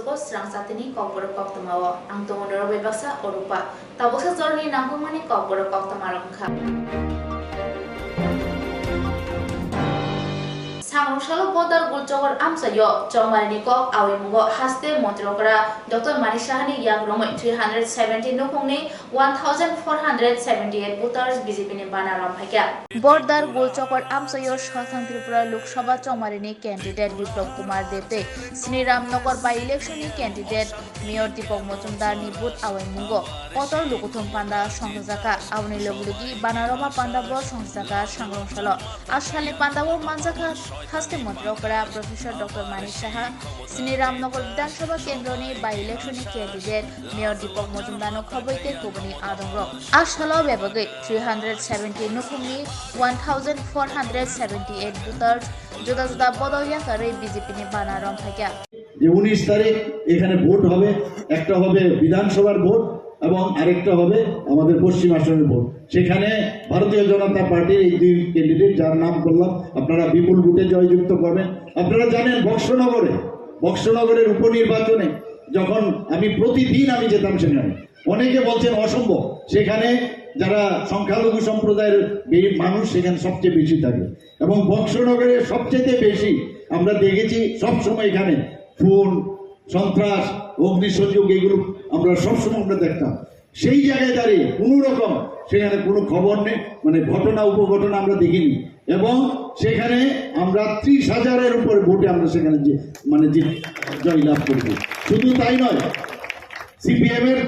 suko serang satini kopor kok temawa ang tungondoro bebasa orupa tabok sejorni nangkumani kopor kok temarongka Sangrungsalo Bodar Gulchogor Amsayo Chongmarini Kok Awimugo Haste Montrokara Dr. Manishahani Yagromo 370 Nukungni 1478 voters BJP ni Banaram Haya Bodar Gulchogor Amsayo Shasang Tripura Lok Sabha Chongmarini candidate Biplop Kumar Debte Sri Ramnagar by election ni candidate Mayor Deepak Majumdar ni Booth Awimugo Kotor Lukuthum Panda Songzaka Awni Loglugi Banarama Pandabo Songzaka Sangrungsalo Ashali Pandabo Manzaka হাসতে মন্ত্রকরা professor doctor Manik Saha Shri Ramnagar বিধানসভা কেন্দ্রনি বাই ইলেকশনি candidate mayor Dipak Majumdar খবইতে কুবনি আদংর আসাল বেবগে 370 নুকুমনি 1478 ভোটার্স জুদা জুদা বদলিয়া করে বিজেপি নি বানারম থাকা যে 19 তারিখ এখানে ভোট হবে একটা হবে বিধানসভার ভোট এবং আরেকটা হবে আমাদের পশ্চিম আসনের ভোট সেখানে ভারতীয় জনতা পার্টির এই দুই ক্যান্ডিডেট যার নাম বললাম আপনারা বিপুল ভোটে জয়যুক্ত করবেন আপনারা জানেন বক্সনগরের উপনির্বাচনে যখন আমি প্রতিদিন আমি যেতাম সেখানে অনেকে বলছেন অসম্ভব সেখানে যারা সংখ্যালঘু সম্প্রদায়ের মানুষ সেখানে সবচেয়ে বেশি থাকে এবং বক্সনগরে সবচেয়ে বেশি আমরা দেখেছি সবসময় এখানে খুন সন্ত্রাস অগ্নিসংযোগ এগুলো আমরা সবসময় আমরা দেখতাম সেই জায়গায় দাঁড়িয়ে কোনো রকম সেখানে কোনো খবর নেই মানে ঘটনা উপঘটনা আমরা দেখিনি এবং সেখানে আমরা 30,000-এর উপরে ভোটে আমরা সেখানে যে মানে জয়লাভ করেছি শুধু তাই নয় সিপিএম এর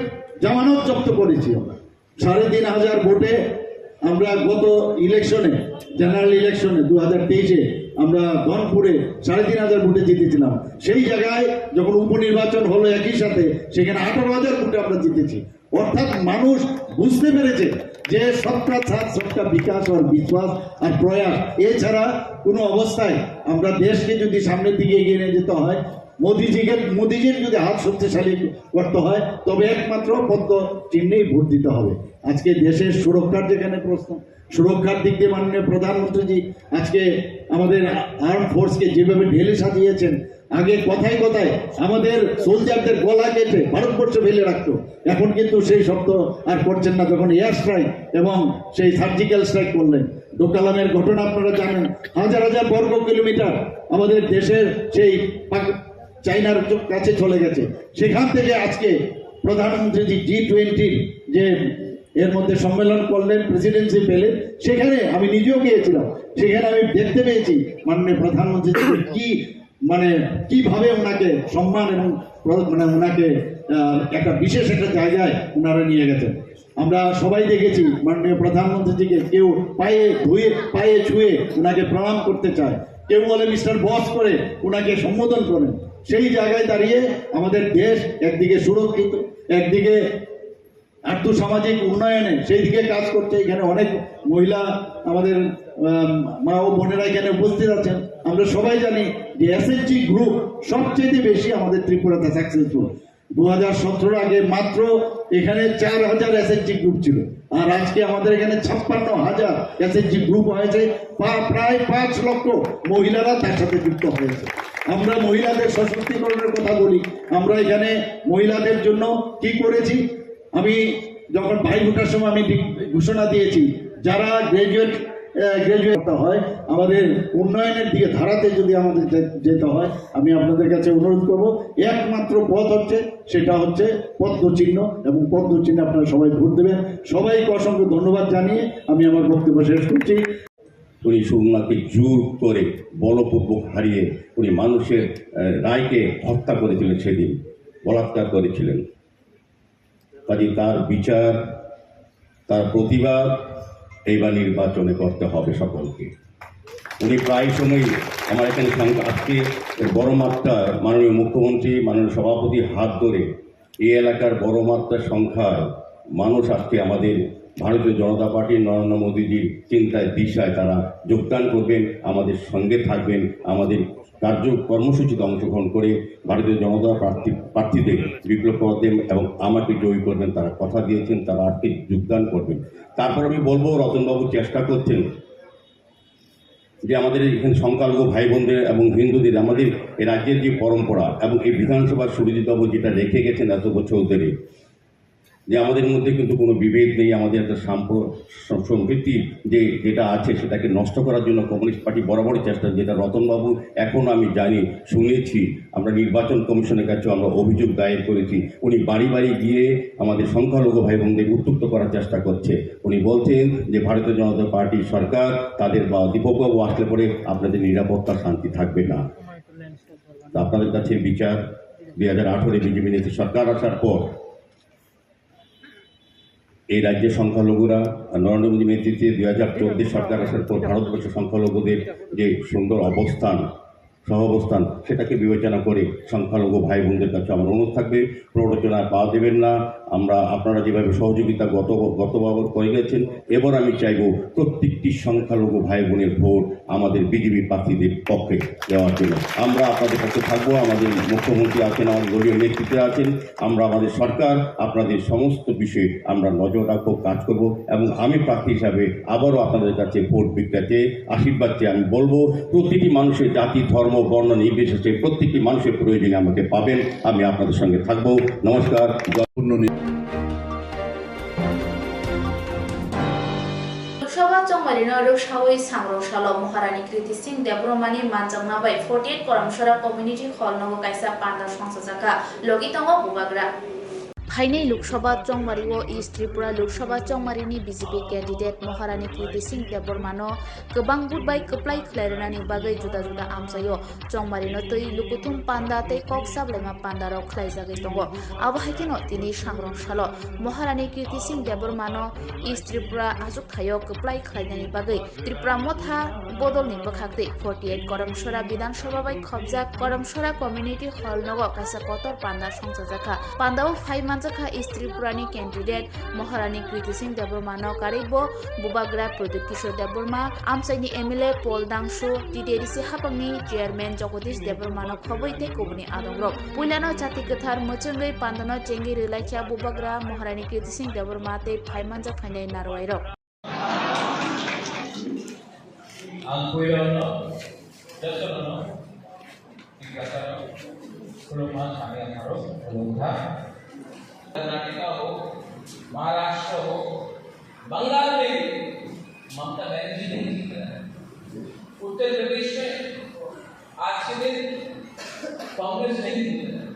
জামানত জব্দ করেছি আমরা 3,500 ভোটে আমরা গত ইলেকশনে জেনারেল ইলেকশনে 2023-এ আমরা ধনপুরে 3,500 ভোটে জিতেছিলাম সেই জায়গায় যখন উপনির্বাচন হলো একই সাথে সেখানে 18,000 ভোটে আমরা জিতেছি অর্থাৎ মানুষ বুঝতে পেরেছে যে সবকা সাথ সবকা বিকাশ আর বিশ্বাস আর প্রয়াস এছাড়া কোনো অবস্থায় আমরা দেশকে যদি সামনের দিকে এগিয়ে নিয়ে যেতে হয় মোদিজির যদি হাত শক্তিশালী করতে হয় তবে একমাত্র পদ্ম চিহ্নেই ভোট দিতে হবে আজকে দেশের সুরক্ষার যেখানে প্রশ্ন সুরক্ষার দিক দিয়ে মাননীয় প্রধানমন্ত্রীজি আজকে আমাদের আর্ম ফোর্সকে যেভাবে ঢেলে সাজিয়েছেন আগে কথায় কথায় আমাদের সোলজারদের গলা কেটে ভারতবর্ষে ফেলে রাখতো এখন কিন্তু সেই শব্দ আর করছেন না যখন এয়ার স্ট্রাইক এবং সেই সার্জিক্যাল স্ট্রাইক করলেন ডোকালামের ঘটনা আপনারা জানেন হাজার হাজার বর্গ কিলোমিটার আমাদের দেশের সেই চাইনার কাছে চলে গেছে সেখান থেকে আজকে প্রধানমন্ত্রী G20 যে এর মধ্যে সম্মেলন করলেন প্রেসিডেন্সি পেলেন সেখানে আমি নিজেও গিয়েছিলাম সেখানে আমি দেখতে পেয়েছি মাননীয় প্রধানমন্ত্রী কি মানে কিভাবে ওনাকে সম্মান এবং মানে ওনাকে একটা বিশেষ একটা জায়গায় ওনারা নিয়ে গেছেন আমরা সবাই দেখেছি মাননীয় প্রধানমন্ত্রীজিকে কেউ পায়ে ছুঁয়ে ওনাকে প্রণাম করতে চায় কেউ বলে মিস্টার বস করে ওনাকে সম্বোধন করেন সেই জায়গায় দাঁড়িয়ে আমাদের দেশ একদিকে সুরক্ষিত একদিকে আর্থসামাজিক উন্নয়নে সেই দিকে কাজ করছে এখানে অনেক মহিলা আমাদের মা ও বোনেরা এখানে উপস্থিত আছেন আমরা সবাই জানি যে এসএইচজি গ্রুপ সবচেয়ে বেশি আমাদের ত্রিপুরাতে সাকসেসফুল 2017 আগে মাত্র এখানে 4,000 এসএইচজি গ্রুপ ছিল আর আজকে আমাদের এখানে 56,000 এসএইচজি গ্রুপ হয়েছে প্রায় 5 লক্ষ মহিলারা তার সাথে যুক্ত হয়েছে আমরা মহিলাদের সশক্তিকরণের কথা বলি আমরা এখানে মহিলাদের জন্য কি করেছি আমি যখন ভাই ভোটার সময় আমি ঘোষণা দিয়েছি যারা গ্রাজুয়েট হয় আমাদের উন্নয়নের দিকে ধারাতে যদি আমাদের যেতে হয় আমি আপনাদের কাছে অনুরোধ করব একমাত্র পথ হচ্ছে সেটা হচ্ছে পদ্ম চিহ্ন এবং পদ্ম চিহ্নে আপনারা সবাই ভোট দেবেন সবাইকে অসংখ্য ধন্যবাদ জানিয়ে আমি আমার বক্তব্য শেষ করছি উনি সুরমাকে জোর করে বলপূর্বক হারিয়ে উনি মানুষের রায়কে হত্যা করেছিলেন সেদিন বলাৎকার করেছিলেন কাজে তার বিচার তার প্রতিবাদ এইবার নির্বাচনে করতে হবে সকলকে উনি প্রায় সময়ই আমার এখানে আজকে বড় মাত্রার মাননীয় মুখ্যমন্ত্রী মাননীয় সভাপতির হাত ধরে এই এলাকার বড় মাত্রার সংখ্যায় মানুষ আজকে আমাদের ভারতীয় জনতা পার্টির নরেন্দ্র মোদীজির চিন্তায় দিশায় তারা যোগদান করবেন আমাদের সঙ্গে থাকবেন আমাদের কর্মসূচিতে অংশগ্রহণ করে ভারতীয় জনতা প্রার্থীদের বিপ্লব করবেন এবং আমাকে জয়ী করবেন তারা কথা দিয়েছেন তারা আজকে যোগদান করবেন তারপর আমি বলবো রতনবাবু চেষ্টা করছেন যে আমাদের এখানে সংখ্যালঘু ভাই বোনদের এবং হিন্দুদের আমাদের এই রাজ্যের যে পরম্পরা এবং এই বিধানসভার সুবিদিতবাবু যেটা রেখে গেছেন এত বছর ধরে, যে আমাদের মধ্যে কিন্তু কোনো বিভেদ নেই, আমাদের একটা সম্প্রীতি যেটা আছে সেটাকে নষ্ট করার জন্য কমিউনিস্ট পার্টি বরাবরই চেষ্টা, যেটা রতনবাবু এখন আমি জানি শুনেছি, আমরা নির্বাচন কমিশনের কাছে আমরা অভিযোগ দায়ের করেছি, উনি বাড়ি বাড়ি গিয়ে আমাদের সংখ্যালঘু ভাই বোনদের উত্তপ্ত করার চেষ্টা করছে। উনি বলছেন যে ভারতীয় জনতা পার্টির সরকার তাদের বা দীপকবাবু আসলে পরে আপনাদের নিরাপত্তা শান্তি থাকবে না। তো আপনাদের কাছে বিচার 2018 বিজেপি নেতৃত্বে সরকার আসার পর এই রাজ্যের সংখ্যালঘুরা নরেন্দ্র মোদী নেতৃত্বে 2014 সরকার আসার পর ভারতবর্ষের সংখ্যালঘুদের যে সুন্দর অবস্থান সহাবস্থান সেটাকে বিবেচনা করে সংখ্যালঘু ভাই বোনদের কাছে আমার অনুরোধ থাকবে, প্ররোচনায় পা দেবেন না। আমরা আপনারা যেভাবে সহযোগিতা গতবার করে গেছেন, এবার আমি চাইব প্রত্যেকটি সংখ্যালঘু ভাই বোনের ভোট আমাদের বিজেপি প্রার্থীদের পক্ষে দেওয়ার জন্য। আমরা আপনাদের কাছে থাকবো, আমাদের মুখ্যমন্ত্রী আছেন, আমাদের দলীয় নেতৃত্বে আছেন, আমরা আমাদের সরকার আপনাদের সমস্ত বিষয়ে আমরা নজর রাখবো, কাজ করব এবং আমি প্রার্থী হিসাবে আবারও আপনাদের কাছে ভোট ভিক্ষাতে আশীর্বাদ চেয়ে আমি বলবো, প্রতিটি মানুষের জাতি ধর্ম বর্ণ নির্বিশেষে প্রত্যেকটি মানুষের প্রয়োজনে আমাকে পাবেন, আমি আপনাদের সঙ্গে থাকবো। নমস্কার। লোকসভা চংমারিনো রৌসাওই সাংরৌসালো মহারানী কৃতি সিং দেবরমানি মানজাংনা বাই 48 করমসরা কমিউনিটি হল নগো কাইसा পান্ডা সংসজাকা লগিতঙ্গ বুবাग्রা फाइनै लोकसभा चंगमारिओ ईस्ट त्रिपुरा लोकसभा चंगमारिनि बीजेपी कैंडिडेट महारानी कीर्ति सिंह देबरमानो गोबां बुधबाय कप्लाय खलायरानि बागै जुदा जुदा आमसायो चंगमारिनो तै लुकुथुम पान्दा तै कक साबलायमा पान्दाराव खलायजागै दङ आबहायकेनो तिनि सांग्रांसालो महारानी कीर्ति सिंह देबरमानो ईस्ट त्रिपुरा आजुक थायो कप्लाय खलायनानि बागै त्रिपुरा मथा बदलनि बखाखदै 48 करमसरा विधानसभा बाय खबजाक करमसरा कम्युनिटी हल नगो काइसा कतर पान्दा संसजाखा पान्दाव 5 मानजाखा ईस्ट त्रिपुरानि कैंडिडेट महारानी कीर्ति सिंह देबरमानो कारिबो बुबाग्रा प्रदीप किशोर देबरमा आमसाइनि एमएलए पल दांसु टिडेरिसि हापांनि चेयरमैन जगदीश देबरमानो खबैते कुबनि आदंग्रो पुलानो जाति कथार मचंगै पान्दानो चेंगि रिलाइखा बुबाग्रा महारानी कीर्ति सिंह देबरमा ते 5 मानजा फाइनाय नारवाइरो Angkuirono, Jasorono, Tigasaro, Kuluma Samiamaro, Kulumha, Karnataka हो, महाराष्ट्र हो, बंगाल में ममता बनर्जी नहीं जीत रहा है। उत्तर प्रदेश में आज के दिन कांग्रेस नहीं जीत रहा है।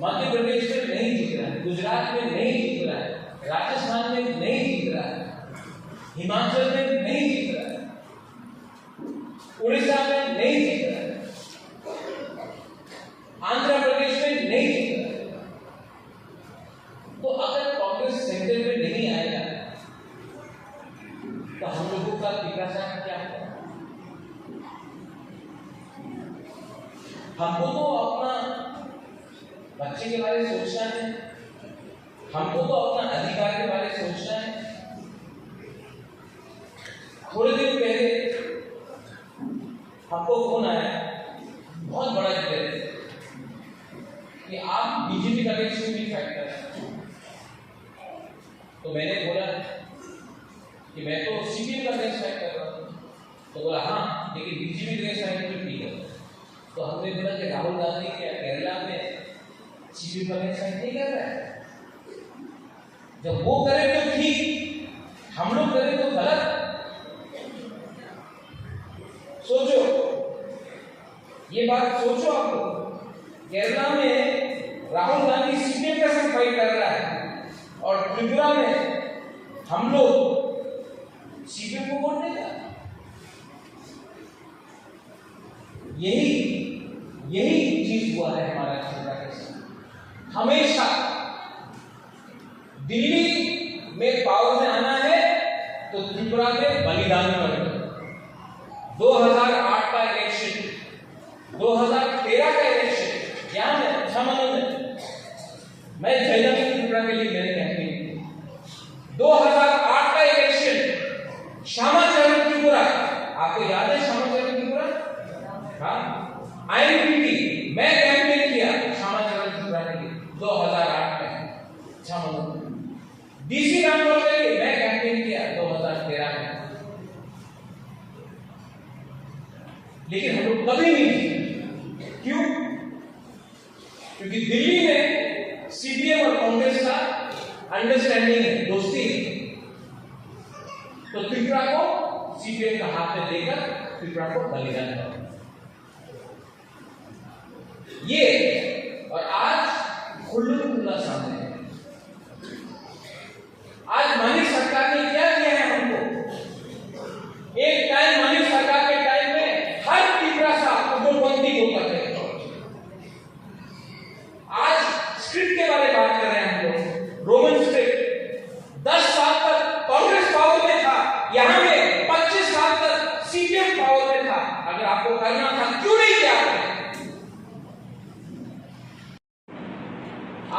मध्य प्रदेश में नहीं जीत रहा है, गुजरात में नहीं जीत रहा है, राजस्थान में नहीं जीत रहा है, हिमाचल में नहीं जीत रहा है, उड़ीसा में नहीं जीत रहा है, आंध्र प्रदेश में नहीं जीत रहा है। तो अगर कांग्रेस सेंटर में नहीं आएगा तो हम लोगों का विकास क्या होगा? हमको तो अपना बच्चे के बारे में सोचना है, हमको तो अपना अधिकार के बारे में सोचना है। थोड़े दिन पहले हमको फोन आया, बहुत बड़ा जिले कि आप बीजेपी का भी फैक्टर है। तो मैंने बोला कि मैं तो सीपीएम का अगेंस्ट फाइट कर रहा हूँ। तो बोला हाँ, लेकिन बीजेपी का अगेंस्ट फाइट तो ठीक है। तो हमने बोला कि राहुल गांधी क्या केरला में सीपीएम का अगेंस्ट फाइट नहीं कर रहा है? जब वो करे तो ठीक, हम लोग करें तो गलत। सोचो, ये बात सोचो आप लोग। केरला में राहुल गांधी सीपीएम का साथ फाइट कर रहा है और त्रिपुरा में हम लोग सीपीएम को वोट देगा। यही चीज हुआ है हमारा त्रिपुरा के साथ। हमेशा दिल्ली में पावर में आना है तो त्रिपुरा में बलिदान करेगा। 2008 का इलेक्शन, 2013 का इलेक्शन क्या है? क्षमा में मैं जयललिता त्रिपुरा के लिए मैंने कैंपेन की। 2008 का इलेक्शन श्यामाचरण त्रिपुरा, आपको याद है श्यामाचरण त्रिपुरा? हाँ, आईएनपीटी मैं कैंपेन किया श्यामाचरण त्रिपुरा के लिए 2008 में। डीसी रामपुर के लिए मैं कैंपेन किया 2013 में। लेकिन हम लोग कभी नहीं जीते। क्यों? क्योंकि दिल्ली में सीपीएम और कांग्रेस का अंडरस्टैंडिंग है, दोस्ती है। तो त्रिपुरा को सीपीएम का हाथ में देकर त्रिपुरा को बलिदान करो। ये और आज खुल्लम-खुल्ला सामने है। आज मानिक सरकार ने क्या किया है हमको? एक टाइम मानिक सरकार के टाइम में हर त्रिपुरा सा उग्रपंथी होता था। आज स्क्रिप्ट के बारे में बात कर रहे हैं हम लोग, रोमन स्क्रिप्ट। 10 साल तक कांग्रेस पावर में था, यहां में 25 साल तक सीपीएम पावर में था। अगर आपको करना था, क्यों नहीं किया आपने?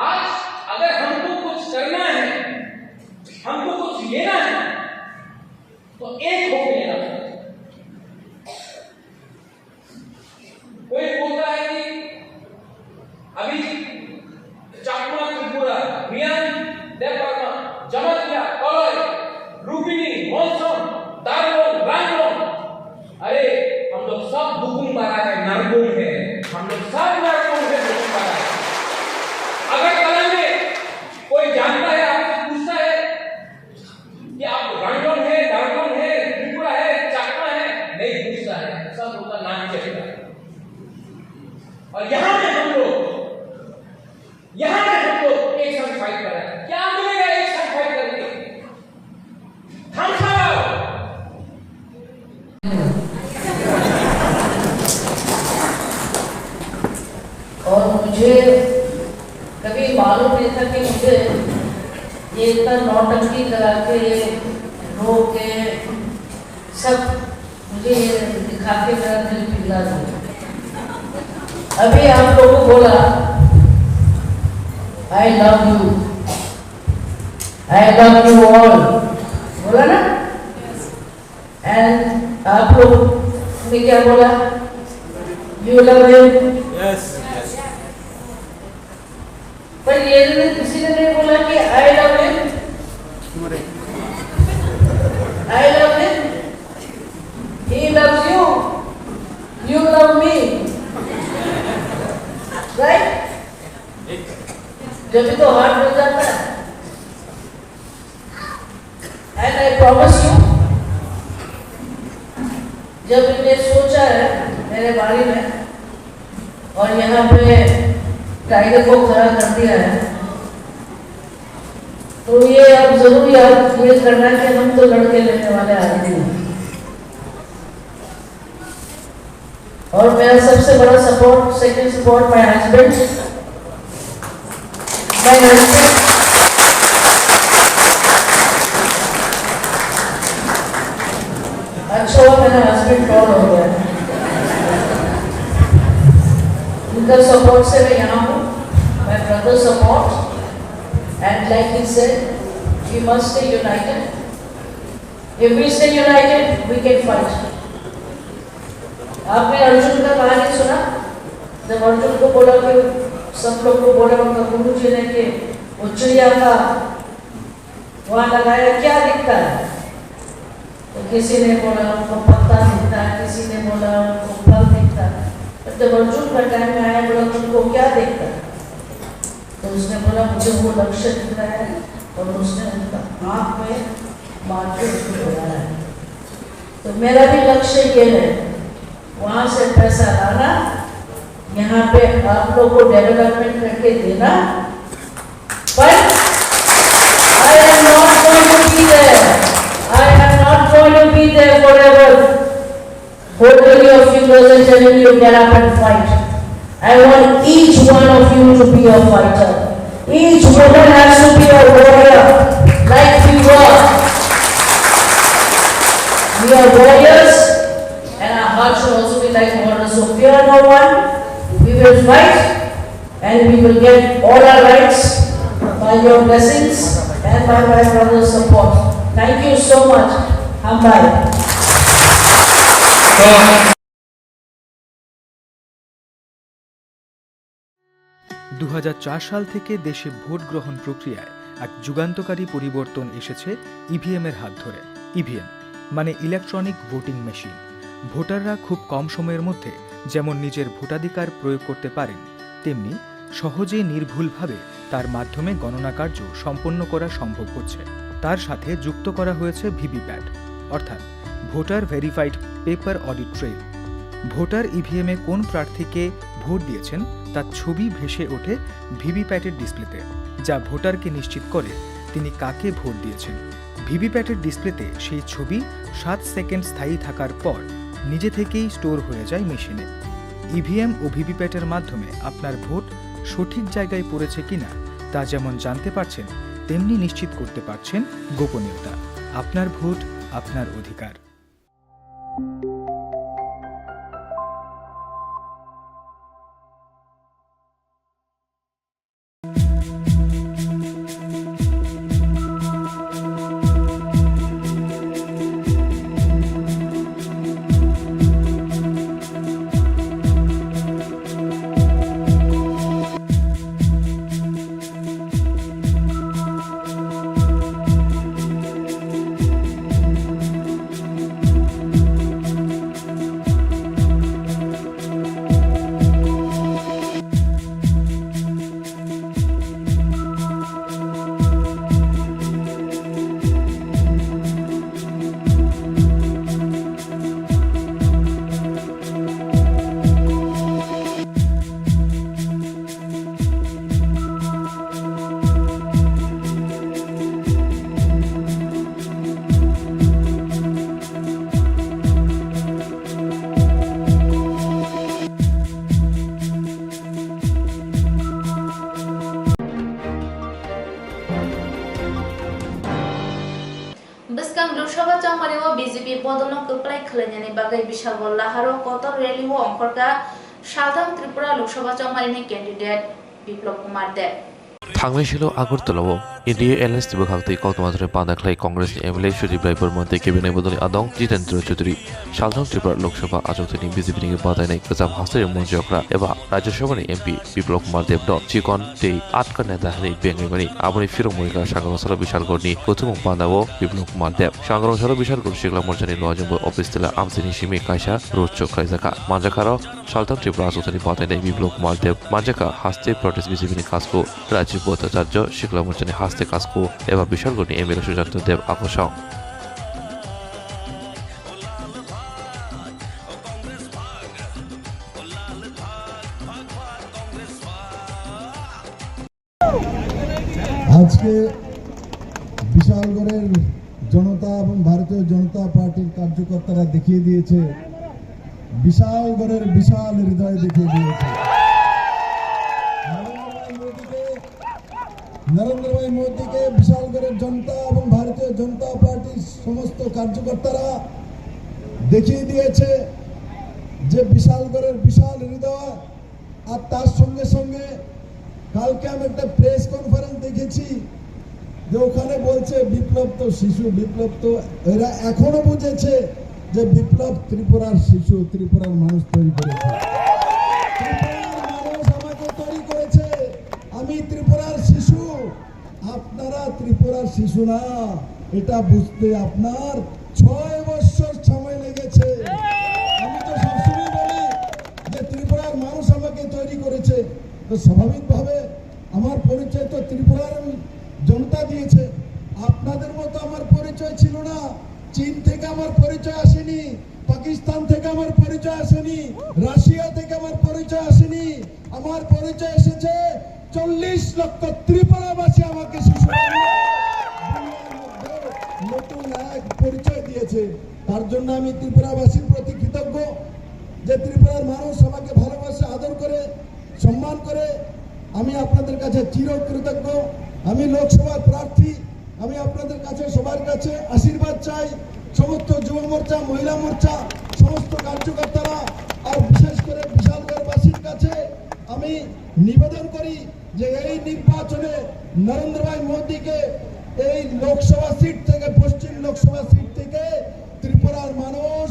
आज अगर हमको कुछ करना है, हमको कुछ लेना है, तो एक होकर लेना पड़ेगा। कोई बोलता है कि अभी चाकमा, त्रिपुरा, मियान, देवबर्मा, जमतिया, कलय, रूपिनी, मौसम, दारोन, रांगलोन, अरे हम लोग सब दुकुम्बारा है, नरगुन है, हम लोग सब नरगुन है, दुकुम्बारा है। अगर कला में कोई जानता है, आपसे पूछता है कि आप रांगलोन है, दारोन है, त्रिपुरा है, चाकमा है, नहीं पूछता है, सब उनका नाम चलेगा। और यहां में हम लोग एक साथ फाइट कर रहे हैं। क्या मिलेगा एक साथ फाइट करके? हम खाओ। और मुझे कभी मालूम नहीं था कि मुझे ये इतना नौटंकी करा के रो के सब मुझे ये दिखा के मेरा दिल पिघला दिया। अभी आप लोगों को बोला I love you, I love you all, बोला ना? And आप लोग ने क्या बोला? You love him? Yes. पर ये किसी ने नहीं बोला कि I love him, I love him, he loves you, you love me, right? जब भी तो हार्ट मिल जाता है। एंड आई प्रॉमिस यू, जब मैंने सोचा है मेरे बारे में और यहाँ पे टाइगर को खड़ा कर दिया है, तो ये अब जरूर याद ये करना कि हम तो लड़के लेने वाले आदमी हैं। और मेरा सबसे बड़ा support, second support, my husband. अच्छा हुआ मेरा हस्बैंड कॉल हो गया। उनका सपोर्ट से मैं यहाँ हूँ। My brother support, and like he said, we must stay united. If we stay united, we can fight. आपने अर्जुन का कहानी सुना? जब अर्जुन को बोला कि सब लोग को बोला उनका गुरु जी ने कि वो चिड़िया का वहां लगाया क्या दिखता है? तो किसी ने बोला उनको पत्ता दिखता है, किसी ने बोला उनको फल दिखता है। तो जब अर्जुन का टाइम में आया, बोला तुमको क्या दिखता है? तो उसने बोला मुझे वो लक्ष्य दिख रहा है, और उसने उनका आँख में मार के उसको बोला है। तो मेरा भी लक्ष्य ये है, वहां से पैसा लाना, यहाँ पे आप लोग को डेवलपमेंट करके देना। पर I am not going to be there. I am not going to be there forever, holding your fingers and telling you get up and fight. I want each one of you to be a fighter. Each woman has to be a warrior, like we were. We are warriors, and our hearts should also be like warriors. So fear no one. We will fight, and we will get all our rights by your blessings and by my brother's support. Thank you so much. Hambai. 2004 সাল থেকে দেশে vote গ্রহণ প্রক্রিয়ায় এক যুগান্তকারী পরিবর্তন এসেছে EVM এর হাত ধরে। ইভিএম মানে ইলেকট্রনিক ভোটিং মেশিন। ভোটাররা খুব কম সময়ের মধ্যে যেমন নিজের ভোটাধিকার প্রয়োগ করতে পারেন, তেমনি সহজে নির্ভুলভাবে তার মাধ্যমে গণনা কার্য সম্পন্ন করা সম্ভব হচ্ছে। তার সাথে যুক্ত করা হয়েছে ভিভিপ্যাট, অর্থাৎ voter verified paper audit trail. Voter ইভিএমে কোন প্রার্থীকে ভোট দিয়েছেন তার ছবি ভেসে ওঠে ভিভিপ্যাটের ডিসপ্লেতে, যা ভোটারকে নিশ্চিত করে তিনি কাকে ভোট দিয়েছেন। ভিভিপ্যাটের ডিসপ্লেতে সেই ছবি 7 সেকেন্ড স্থায়ী থাকার পর নিজে থেকেই স্টোর হয়ে যায় মেশিনে। ইভিএম ও ভিভিপ্যাটের মাধ্যমে আপনার ভোট সঠিক জায়গায় পড়েছে কিনা তা যেমন জানতে পারছেন, তেমনি নিশ্চিত করতে পারছেন গোপনীয়তা। আপনার ভোট, আপনার অধিকার। Biskang Loksabha Changmariwo BJP Podolong Kuplai Khalainani Bagai Bishalgol Laharo Kotor Rally Wo Ongkorka Shaltam Tripura Loksabha Changmarini candidate Biplop Kumar Deb थांनाय ছিল আগরতলাও ইন্ডিয়া এলায়েন্স বিভাগtej কক্সবাজারে পাদাখলাই কংগ্রেস এমএলএ সুদীপ রায়পুর মধ্যে কেবিনেট বদলি আদং জিতেন্দ্র চৌধুরী সালথং ত্রিপুরা লোকসভা আজকनि বিজেপি नि বাদায়নাय गोजाम हास्तायाव मन्त्रिफ्रा एबा राज्यसभानि एमपि बिप्लब कुमार देब द चिकन दै आटका नेता हानि बेंगैमानि आबनि फिरं मयगा सांग्रांसार बिशालगड़नि गौतम पान्डाव बिप्लब कुमार देब सांग्रांसार बिशालगड़ सिगला मोर्चानि लजोंबो अफिस तिला आमसिनि सिमि कायसा रोडशो खालायजाखा मानजाखार सालथं त्रिपुरा आजकनि बादायनाय बिप्लब कुमार देब मानजाखा हास्ते प्रदेश बिजेपिनि काजखौ राज्य भट्टाचार्य सिगला मोर्चानि हास्ते काजखौ एबा बिशालगड़नि एमएलए सुजात देब आकर्षण আজকে বিশালগড়ের জনতা এবং ভারতীয় জনতা পার্টির কার্যকর্তারা দেখিয়ে দিয়েছে, বিশালগড়ের বিশাল হৃদয় দেখিয়ে দিয়েছে। নরেন্দ্র ভাই মোদীকে বিশালগড়ের জনতা এবং ভারতীয় জনতা পার্টির সমস্ত কার্যকর্তারা দেখিয়ে দিয়েছে যে বিশালগড়ের বিশাল হৃদয়। আর তার সঙ্গে সঙ্গে কালকে আমি একটা প্রেস কনফারেন্স দেখেছি যে ওখানে বলছে বিপ্লব তো শিশু, বিপ্লব তো এরা এখনো বুঝেছে যে বিপ্লব ত্রিপুরার শিশু, ত্রিপুরার মানুষ তৈরি করেছে, ত্রিপুরার মানুষ আমাকে তৈরি করেছে, আমি ত্রিপুরার শিশু, আপনারা ত্রিপুরার শিশু না, এটা বুঝতে আপনার 6 বছর সময় লেগেছে। আমি তো সবসময় বলি যে ত্রিপুরার মানুষ আমাকে তৈরি করেছে, তো স্বাভাবিকভাবে আমার পরিচয় তো ত্রিপুরার জনতা দিয়েছে। আপনাদের মতো আমার পরিচয় ছিল না, চীন থেকে আমার পরিচয় আসেনি, পাকিস্তান থেকে আমার পরিচয় আসেনি, রাশিয়া থেকে আমার পরিচয় আসেনি, আমার পরিচয় এসেছে 40 লক্ষ ত্রিপুরাবাসী আমাকে শিশু নতুন এক পরিচয় দিয়েছে। তার জন্য আমি ত্রিপুরাবাসীর প্রতি কৃতজ্ঞ যে ত্রিপুরার মানুষ আমাকে ভালোবাসে, আদর করে, সম্মান করে। আমি আপনাদের কাছে চিরকৃতজ্ঞ। আমি লোকসভার প্রার্থী, আমি আপনাদের কাছে সবার কাছে আশীর্বাদ চাই। সমস্ত যুব মোর্চা, মহিলা মোর্চা, সমস্ত কার্যকর্তারা আর বিশেষ করে বিশালগড়বাসীর কাছে আমি নিবেদন করি যে এই নির্বাচনে নরেন্দ্র ভাই মোদীকে এই লোকসভা সিট থেকে, পশ্চিম লোকসভা সিট থেকে ত্রিপুরার মানুষ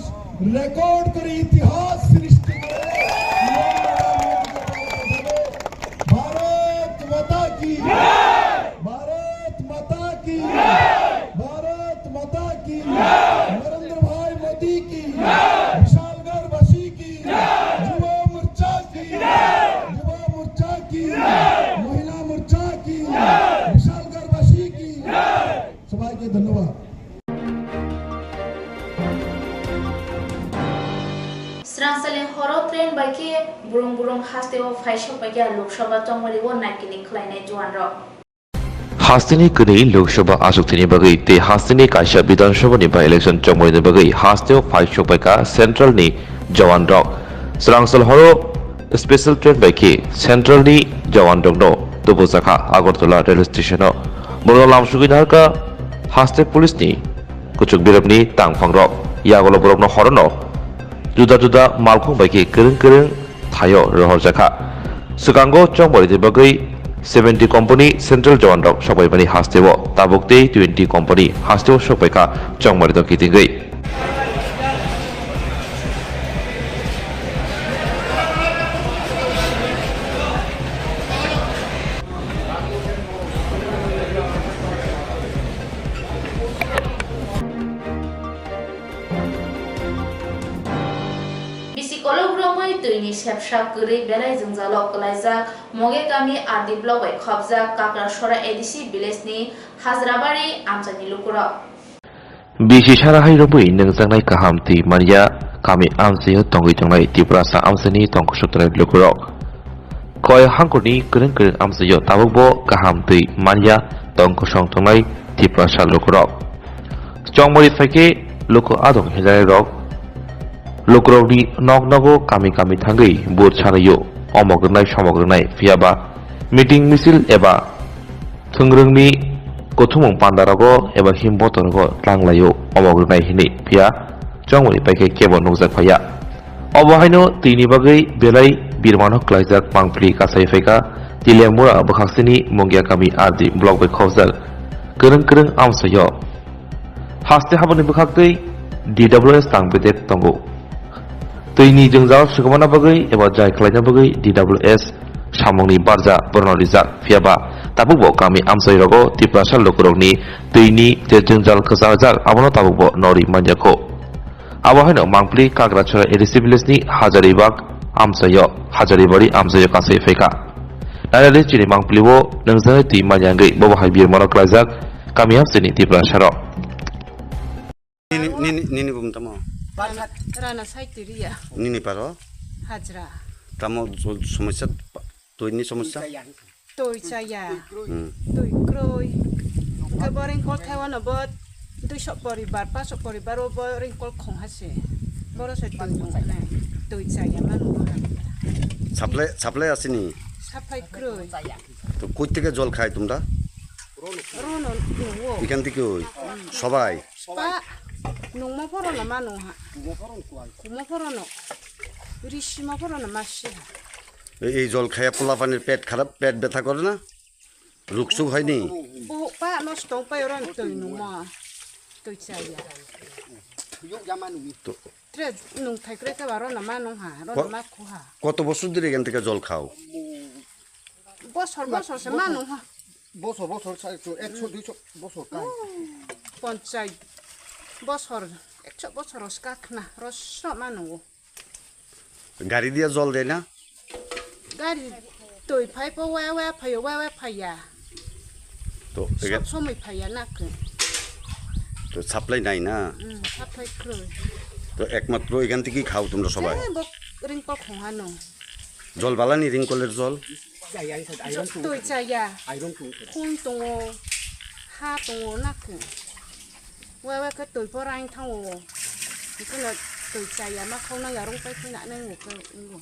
রেকর্ড করে ইতিহাস সৃষ্টি করে भारत माता की, भारत माता की, भारत माता की, नरेंद्र भाई मोदी की। Srangsali horo train baike burung haste o faisho baike Lok Sabha tongmari wo naikini khlainai juan ro. हास्तिनी कनै लोकसभा आसुक्तिनि बगै ते हास्तिनी काइसा विधानसभानि बाइ इलेक्सन चमयनि बगै हास्तेव फाइसो बाइका सेन्ट्रलनि जवान रक स्रांसल हरो स्पेशल ट्रेन बाइके सेन्ट्रलनि जवान दंनो दुबुजाखा आगरतला रेल स्टेशन बरो लामसुगिनारका हास्ते पुलिसनि कुचुक बिरबनि तांफां रक यागलो बरकनो हरनो जुदा जुदा मालखं बाइके गोरों थायो रहरजाखा सुगांगो चमयनि बगै 70 company central jawan dok sabai bani hastewo tabukte 20 company hastewo sabai ka chongmari dok kitingai Tuini sepsa kuri belai jengjalok kelaijak moge kami adi blok bai khobjak kakra sora edisi village-ni Hajrabari amchani lukuro bisi sarahai robui nengjangnai kahamti mania kami amchayo tongoi tongnai tiprasa amchani tongkusutrai lukuro koi hangkoni kereng amchayo tabukbo kahamti mania tongkusong tongnai tiprasa lukuro chongmori faike luko adong hejai rok Lukrogni nognago kami thangai bur chanayo omognai somognai fiaba meeting misil eba thungrungni kothumong pandarago eba himbotorogo tlanglayo omognai hini fia chongmoni paike kebo nokjak phaya obohaino tini bagai belai birmanok klaijak pangpli kasai faika tilemura bukhaksini mongya kami adi blog bai khojal kereng amsayo haste habani bukhaktai DWS tangbedek tongo Tuini jengjal sukamana bagai eba jai khlaina bagai DWS samongni barja bornorijak fiaba tabukbo kami amsai rogo tiprasa lokurokni tuini je jengjal khajak abono tabukbo nori manjako abohaino mangpli kagrachora edisi village ni Hajaribag amsayo Hajaribari amsayo kasai faika nalale chini mangpliwo nengjangai ti manjangai bobo haibir mono klajak kami amsini tiprasa ro Nini bumtamo Rana saitiria Nini paro Hajra tamo সমস্যা তৈনি সমস্যা Toi chaya Toi kroi Kaboring kol Taiwan abot Toi sok poribar pa sok poribar o boring kol khong hase Boro sa toi nung na Toi chaya manu supply আসেনি Sapai kroi তো কই থেকে জল খায় তোমরা Rono nuwo এখান থেকে ওই সবাই Pa Nung mo poro na manu ha Kumo poro no Rishi mo poro na mashi এই জল খায়া পোলা পানির পেট খারাপ পেট ব্যথা করে না রুকসুক হয়নি Buhok pa nostong pa yoran toi nung mo Toi chaya তো Tre nung thai kre ka baro na manu ha Rono ma ku ha কত বছর ধরে এখান থেকে জল খাও Bosor se manu ha বছর 100-200 বছর কাই Ponchay Bosor 100 bosor skakna rosso manu গাড়ি দিয়ে জল দেয় না Gari toi phai po wewe phaya তো এখানে Somoi phaya nak তো সাপ্লাই নাই না Sapai kro তো একমাত্র এখান থেকেই খাও তোমরা সবাই Bok ring po khongano জল বালানি রিংকলের জল Toi chaya আইরন টু Khung tongo Ha tongo nak Wewe ka toi po rang thang Ikuna toi chaya ma khong na yarong pai thina na ngo ka ngo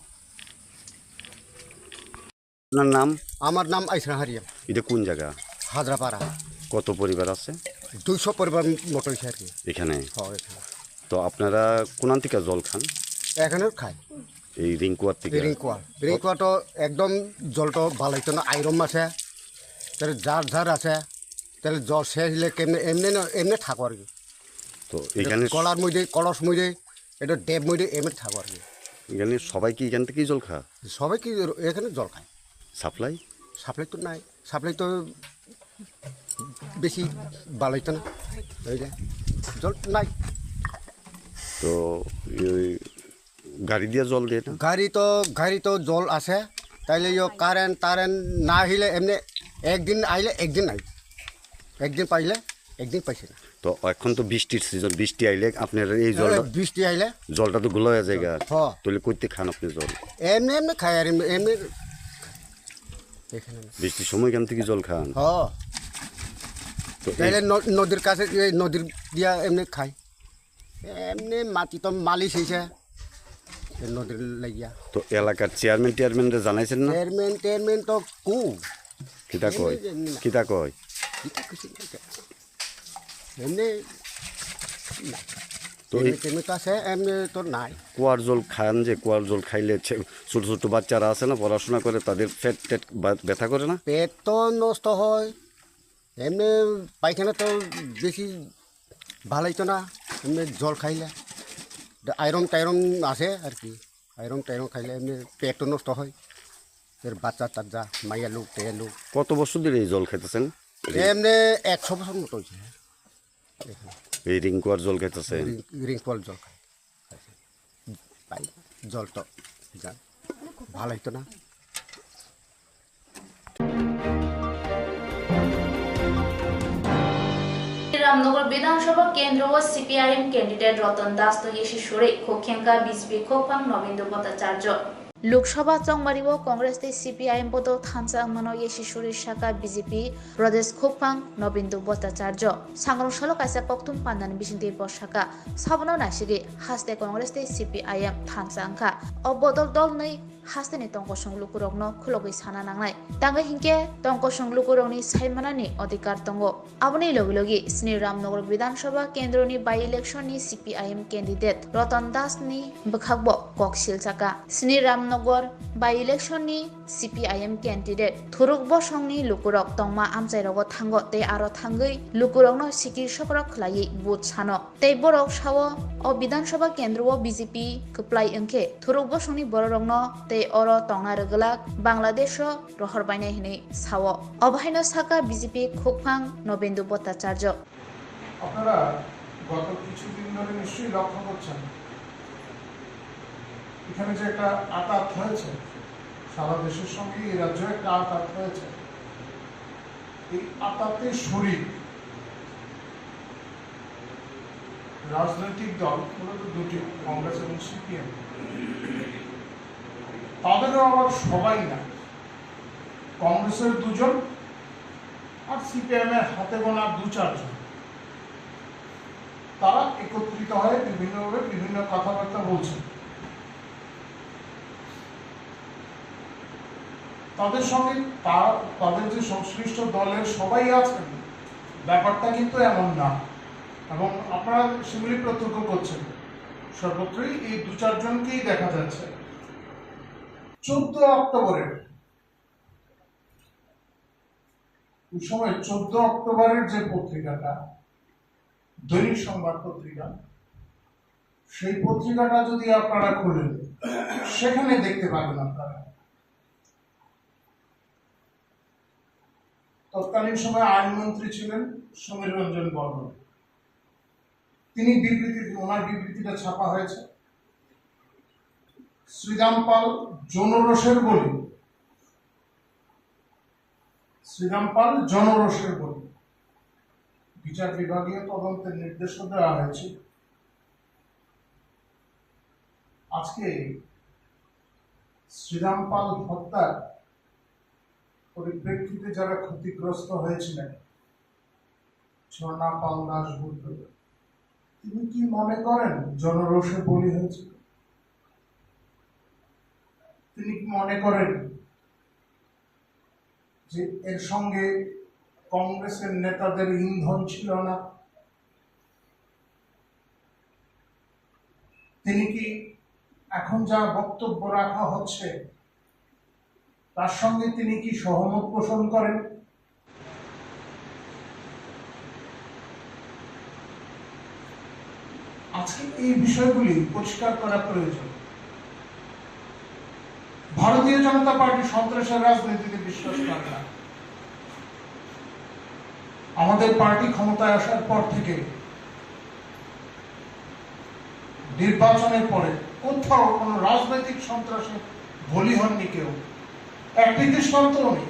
আপনার নাম আমার নাম আইসরা হারিয়া এটা কোন জায়গা হাজরাপাড়া কত পরিবার আছে 200 পরিবার মতো আর কি এখানে হয় তো আপনারা কোন থেকে জল খান এখানে খাই এই রিংকুয়ার থেকে রিংকুয়া তো একদম জলটা ভালো হইতো না আইরন আছে তাহলে যার আছে তাহলে জল শেষ হলে কেমনে এমনি থাকো আর কি তো এখানে কলার মধ্যে কলস মধ্যে এটা ডেব মধ্যে এমনি থাকো আর কি এখানে সবাই কি এখান থেকেই জল খায় সবাই কি এখানে জল খায় সাপ্লাই সাপ্লাই তো নাই সাপ্লাই তো বেশি ভালো হইতো না ওই যে জল নাই তো এই গাড়ি দিয়ে জল দেয় না গাড়ি তো জল আছে তাইলে কারেন্ট না আহিলে এমনি একদিন আইলে একদিন নাই একদিন পাইলে একদিন পাইছে না তো এখন তো বৃষ্টির সিজন, বৃষ্টি আইলে আপনার এই জলটা বৃষ্টি আইলে জলটা তো গুলো হয়ে যায় গা। হ্যাঁ তাহলে কইতে খান আপনি জল? এমনি এমনি খাই আর এমনি এখানে বৃষ্টির সময় কেন থেকে জল খান? হ্যাঁ তো তাইলে নদীর কাছে নদীর দিয়া এমনি খাই, এমনি মাটি তো মালিশ হয়েছে নদীর লাগিয়া। তো এলাকার চেয়ারম্যান জানাইছেন না? চেয়ারম্যান তো কু কিতা কয়? কিতা কয়? এমনি তো এমনি তো আছে, এমনি তো নাই। কুয়ার জল খান, যে কুয়ার জল খাইলে ছোট ছোট বাচ্চারা আছে না, পড়াশোনা করে, তাদের পেট ব্যথা করে না? পেট তো নষ্ট হয়, এমনি পায়খানা তো বেশি ভালোইতো না এমনি জল খাইলে। আয়রন টাইরন আছে আর কি, আয়রন টাইরন খাইলে এমনি পেটও নষ্ট হয়। এর বাচ্চা টাচ্চা মাইয়া লোক টেয়া লোক। কত বছর ধরে এই জল খাইতেছেন? এমনি 100 বছর মতো হয়েছে এই রিং কুয়ার জল খাইতেছেন? রিং কল জল খাই পাই, জল তো যা ভালো হইতো না। रामनगर विधानसभा केंद्र व सीपीआईएम कैंडिडेट रतन दास तो ये शिशुरे खोखेंका बीजेपी खोफांग नवीन भट्टाचार्य लोकसभा चौमारी व कांग्रेस ते सीपीआईएम पदो थानसा मनो ये शिशुरे शाखा बीजेपी प्रदेश खोफांग नवीन भट्टाचार्य सांग्रंशालो कायसा पक्तुम पांदान बिसिंते बशाखा साबनो नासिगे हास्ते कांग्रेस ते सीपीआईएम थानसा अंखा अबदल दल नै हास्तेनि तंकसं लुकुरगनो खुलगै साना नांनाय तांगा हिंके तंकसं लुकुरगनि सायमानानि अधिकार दंगो आबनि लगे लगे स्नि रामनगर विधानसभा केंद्रनि बाय इलेक्शननि सीपीआईएम कैंडिडेट रतन दासनि बखागबो ककसिल चाका स्नि रामनगर बाय इलेक्शननि सीपीआईएम कैंडिडेट थुरुक बसंनि लुकुरग तंमा आमचाइरगो थांगो ते आरो थांगै लुकुरगनो सिकिर सकरक खलायै बुथ सानो ते बरक सावो अ विधानसभा केंद्र व बीजेपी कप्लाय अंके थुरुक बसंनि बररगनो ते अरो तंगना रगलाक बांग्लादेश रहर बायनाय हिनै सावो अबाहायनो साका बीजेपी खोफां नवेन्दु भट्टाचार्य। আপনারা গত কিছুদিন ধরে নিশ্চয়ই লক্ষ্য করছেন এখানে যে একটা আঘাত হয়েছে, সারা দেশের সঙ্গে এই রাজ্যে একটা আঘাত হয়েছে। এই আঘাতে শরীর রাজনৈতিক দল মূলত দুটি, কংগ্রেস এবং সিপিএম। তাদেরও আবার সবাই না, কংগ্রেসের 2 জন আর সিপিএম এর হাতে গোনা 2-4 জন, তারা একত্রিত হয়ে বিভিন্নভাবে বিভিন্ন কথাবার্তা বলছে। তাদের সঙ্গে তাদের যে সংশ্লিষ্ট দলের সবাই আছেন, ব্যাপারটা কিন্তু এমন না, এবং আপনারা সেগুলি প্রত্যক্ষ করছেন। সর্বত্রই এই 2-4 জনকেই দেখা যাচ্ছে। 14 অক্টোবরের ওই সময় 14 অক্টোবরের যে পত্রিকাটা, দৈনিক সংবাদ পত্রিকা, সেই পত্রিকাটা যদি আপনারা খুলেন সেখানে দেখতে পাবেন আপনারা তৎকালীন সময় আইনমন্ত্রী ছিলেন সমীর রঞ্জন বর্মন। তিনি ওনার বিবৃতিটা ছাপা হয়েছে। শ্রীরাম পাল জনরোষের বলি, শ্রীরাম পাল জনরোষের বলি বিচার বিভাগীয় তদন্তের নির্দেশও দেওয়া হয়েছে। আজকে শ্রীরাম পাল হত্যার পরিপ্রেক্ষিতে যারা ক্ষতিগ্রস্ত হয়েছিলেন, ঝর্ণা পাল দাশগুপ্ত, তিনি কি মনে করেন জনরোষে বলি হয়েছিল? তিনি কি মনে করেন যে এর সঙ্গে কংগ্রেসের নেতাদের ইন্ধন ছিল না? তিনি কি এখন যা বক্তব্য রাখা হচ্ছে তার সঙ্গে তিনি কি সহমত পোষণ করেন? আজকে এই বিষয়গুলি পরিষ্কার করা প্রয়োজন। ভারতীয় জনতা পার্টি সন্ত্রাসের রাজনীতিতে বিশ্বাস করে না। আমাদের পার্টি ক্ষমতায় আসার পর থেকে নির্বাচনের পরে কোথাও কোনো রাজনৈতিক সন্ত্রাসের বলি হননি কেউ, একটি দৃষ্টান্তও নেই।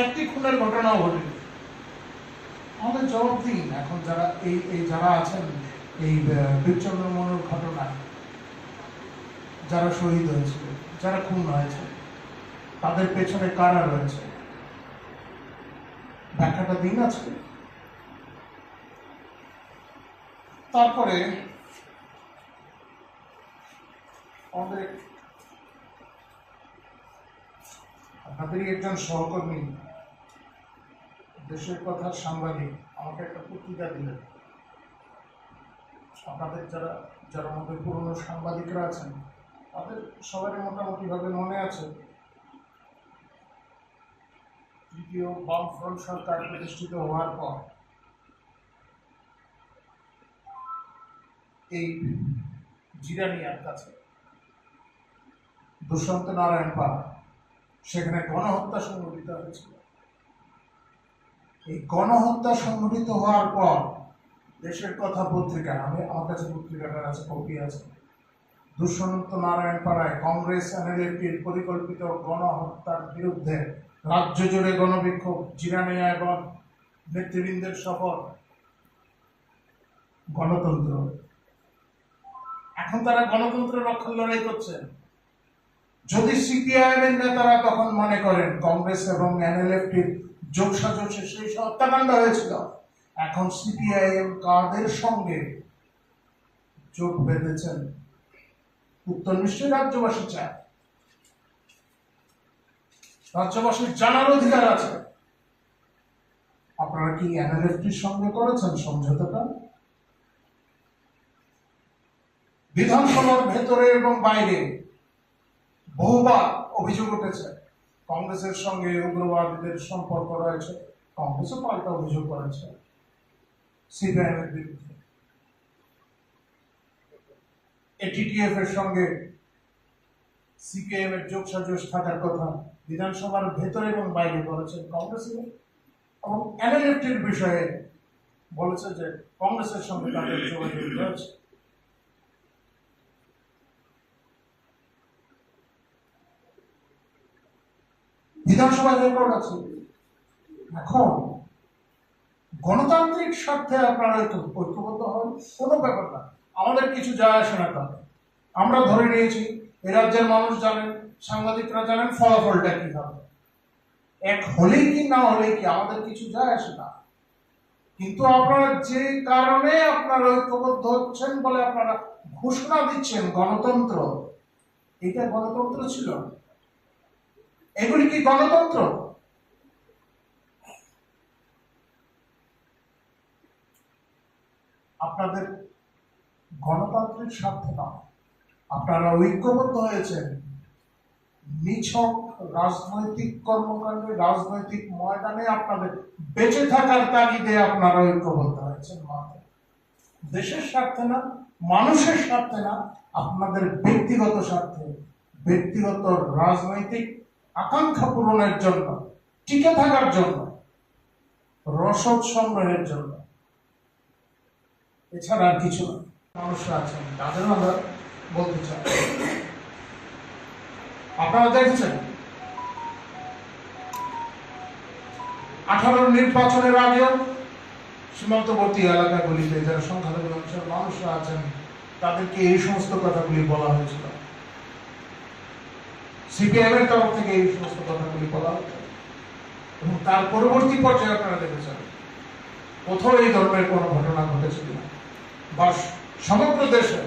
একটি খুনের ঘটনাও ঘটেনি। আমাদের জবাব দিন এখন যারা এই যারা আছেন এই বীরচন্দ্র মনুর ঘটনায় যারা শহীদ হয়েছিল, যারা খুন হয়েছে, তাদের পেছনে কারা রয়েছে, ব্যাখ্যাটা দিন আজকে। তারপরে আমাদের আপনাদেরই একজন সহকর্মী, দেশের কথা সাংবাদিক, আমাকে একটা পত্রিকা দিলেন। আপনাদের যারা আমাদের পুরনো সাংবাদিকরা আছেন তাদের সবারই মোটামুটি ভাবে মনে আছে, তৃতীয় বামফ্রন্ট সরকার প্রতিষ্ঠিত হওয়ার পর এই জিরানিয়ার কাছে দুষ্যন্ত নারায়ণ পাল, সেখানে গণহত্যা সংঘটিত হয়েছিল। এই গণহত্যা সংঘটিত হওয়ার পর দেশের কথা পত্রিকা, আমার কাছে পত্রিকাটার আছে, কপি আছে, দুষ্যন্ত নারায়ণ পাড়ায় কংগ্রেস এনএলএফটির পরিকল্পিত গণহত্যার বিরুদ্ধে রাজ্য জুড়ে গণবিক্ষোভ, জিরানিয়া এবং নেতৃবৃন্দের শপথ, গণতন্ত্র। এখন তারা গণতন্ত্রের রক্ষার লড়াই করছেন। যদি সিপিআইএম এর নেতারা তখন মনে করেন কংগ্রেস এবং এনএলএফটির যোগসাজশে সেই হত্যাকাণ্ড হয়েছিল, এখন সিপিআইএম কাদের সঙ্গে জোট বেঁধেছেন, উত্তর নিশ্চয়ই রাজ্যবাসী চায়। রাজ্যবাসীর জানার অধিকার আছে। আপনারা কি এনএলএফটির সঙ্গে করেছেন সমঝোতাটা? বিধানসভার ভেতরে এবং বাইরে বহুবার অভিযোগ উঠেছে কংগ্রেসের সঙ্গে উগ্রবাদীদের সম্পর্ক রয়েছে। কংগ্রেসও পাল্টা অভিযোগ করেছে সিপিআইএম এর বিরুদ্ধে। এটিটিএফ এর সঙ্গে সিপিআইএম এর যোগসাজশ থাকার কথা বিধানসভার ভেতরে এবং বাইরে বলেছে কংগ্রেস, এবং এনএলএফটির বিষয়ে বলেছে যে কংগ্রেসের সঙ্গে তাদের যোগাযোগ রয়েছে। বিধানসভায় রেকর্ড আছে। এখন গণতান্ত্রিক স্বার্থে আপনারা ঐক্যবদ্ধ হন, কোনো ব্যাপার না, আমাদের কিছু যায় আসে না। তাহলে আমরা ধরে নিয়েছি এ রাজ্যের মানুষ জানেন, সাংবাদিকরা জানেন ফলাফলটা কি হবে, এক হলেই কি না হলেই কি আমাদের কিছু যায় আসে না। কিন্তু আপনারা যে কারণে আপনারা ঐক্যবদ্ধ হচ্ছেন বলে আপনারা ঘোষণা দিচ্ছেন গণতন্ত্র, এটা গণতন্ত্র ছিল? এগুলি কি গণতন্ত্র? আপনাদের গণতান্ত্রিক স্বার্থে না, আপনারা ঐক্যবদ্ধ হয়েছেন নিছক রাজনৈতিক কর্মকাণ্ডে, রাজনৈতিক ময়দানে আপনাদের বেঁচে থাকার তাগিদে আপনারা ঐক্যবদ্ধ হয়েছেন। দেশের স্বার্থে না, মানুষের স্বার্থে না, আপনাদের ব্যক্তিগত স্বার্থে, ব্যক্তিগত রাজনৈতিক আকাঙ্ক্ষা পূরণের জন্য, টিকে থাকার জন্য, রসদ সংগ্রহের জন্য, এছাড়া আর কিছু না। মানুষরা আছেন তাদেরও আমরা বলতে চাই, আপনারা দেখছেন 18 নির্বাচনের আগেও সীমান্তবর্তী এলাকাগুলিতে যারা সংখ্যালঘু অংশের মানুষরা আছেন তাদেরকে এই সমস্ত কথাগুলি বলা হয়েছিল। সিপিআইএম এর তরফ থেকে এই সমস্ত কথাগুলি বলা হতো, এবং তার পরবর্তী পর্যায়ে আপনারা দেখেছেন কোথাও এই ধরনের কোনো ঘটনা ঘটেছিল না। বা সমগ্র দেশে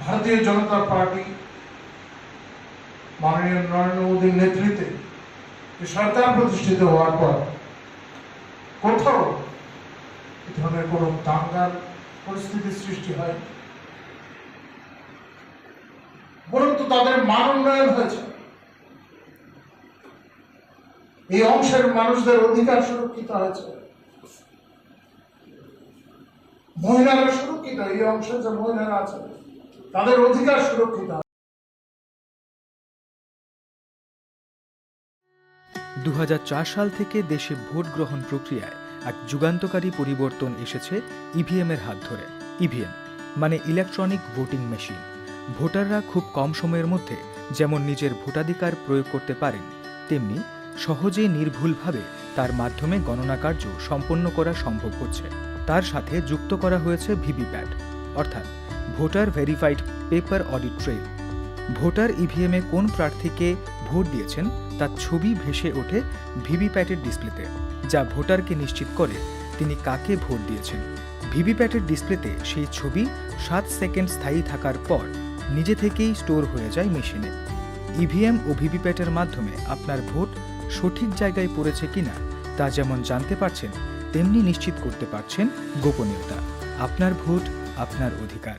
ভারতীয় জনতা পার্টি মাননীয় নরেন্দ্র মোদীর নেতৃত্বে সরকার প্রতিষ্ঠিত হওয়ার পর কোথাও এই ধরনের কোনো দাঙ্গার পরিস্থিতি সৃষ্টি হয়, বরং তো তাদের মান উন্নয়ন হয়েছে। এই অংশের মানুষদের অধিকার সুরক্ষিত হয়েছে, মহিলারা সুরক্ষিত, এই অংশের যে মহিলারা আছে তাদের অধিকার সুরক্ষিত। 2004 সাল থেকে দেশে ভোট গ্রহণ প্রক্রিয়ায় এক যুগান্তকারী পরিবর্তন এসেছে ইভিএম এর হাত ধরে। ইভিএম মানে ইলেকট্রনিক ভোটিং মেশিন। ভোটাররা খুব কম সময়ের মধ্যে যেমন নিজের ভোটাধিকার প্রয়োগ করতে পারেন, তেমনি সহজেই নির্ভুলভাবে তার মাধ্যমে গণনা কার্য সম্পন্ন করা সম্ভব হচ্ছে। তার সাথে যুক্ত করা হয়েছে ভিভিপ্যাট, অর্থাৎ voter verified paper audit trail. Voter ইভিএমে কোন প্রার্থীকে ভোট দিয়েছেন তার ছবি ভেসে ওঠে ভিভিপ্যাটের ডিসপ্লেতে, যা ভোটারকে নিশ্চিত করে তিনি কাকে ভোট দিয়েছেন। ভিভিপ্যাটের ডিসপ্লেতে সেই ছবি 7 সেকেন্ড স্থায়ী থাকার পর নিজে থেকেই স্টোর হয়ে যায় মেশিনে। ইভিএম ও ভিভিপ্যাটের মাধ্যমে আপনার ভোট সঠিক জায়গায় পড়েছে কিনা তা যেমন জানতে পারছেন, তেমনি নিশ্চিত করতে পারছেন গোপনীয়তা। আপনার ভোট, আপনার অধিকার।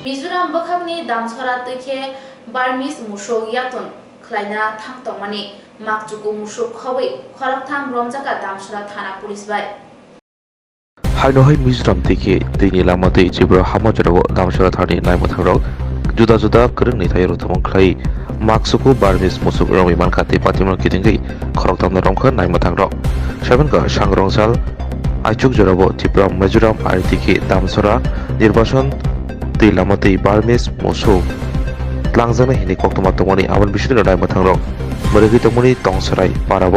मिजोराम बखामनि दामसरा तैखे बार्मिस मुसुक यातन खलायना थांतंमानि माकचुकु मुसुक खबै खराबथाम रमजाका दामसरा थाना पुलिस बाय हाइनहाय मिजोराम तैखे दैनि लामादै जिब्रा हामाजराव दामसरा थानि नायमथांराव जुदा जुदा करंनि थायो थमं खलाय माकचुकु बार्मिस मुसुक रमि मानखाते पातिमन किदिंगै खराबथाम रमखा नायमथांराव साबेनका सांग्रंसाल आइचुक जराव जिब्रा मिजोराम आरतिखे दामसरा निर्वाचन दै लामादै बार्मिस मुसुक लांजानाय हिनि कक्तमा तंगनि आबन बिसुनि नायमथांराव मरगि तंगनि तंसराय पाराव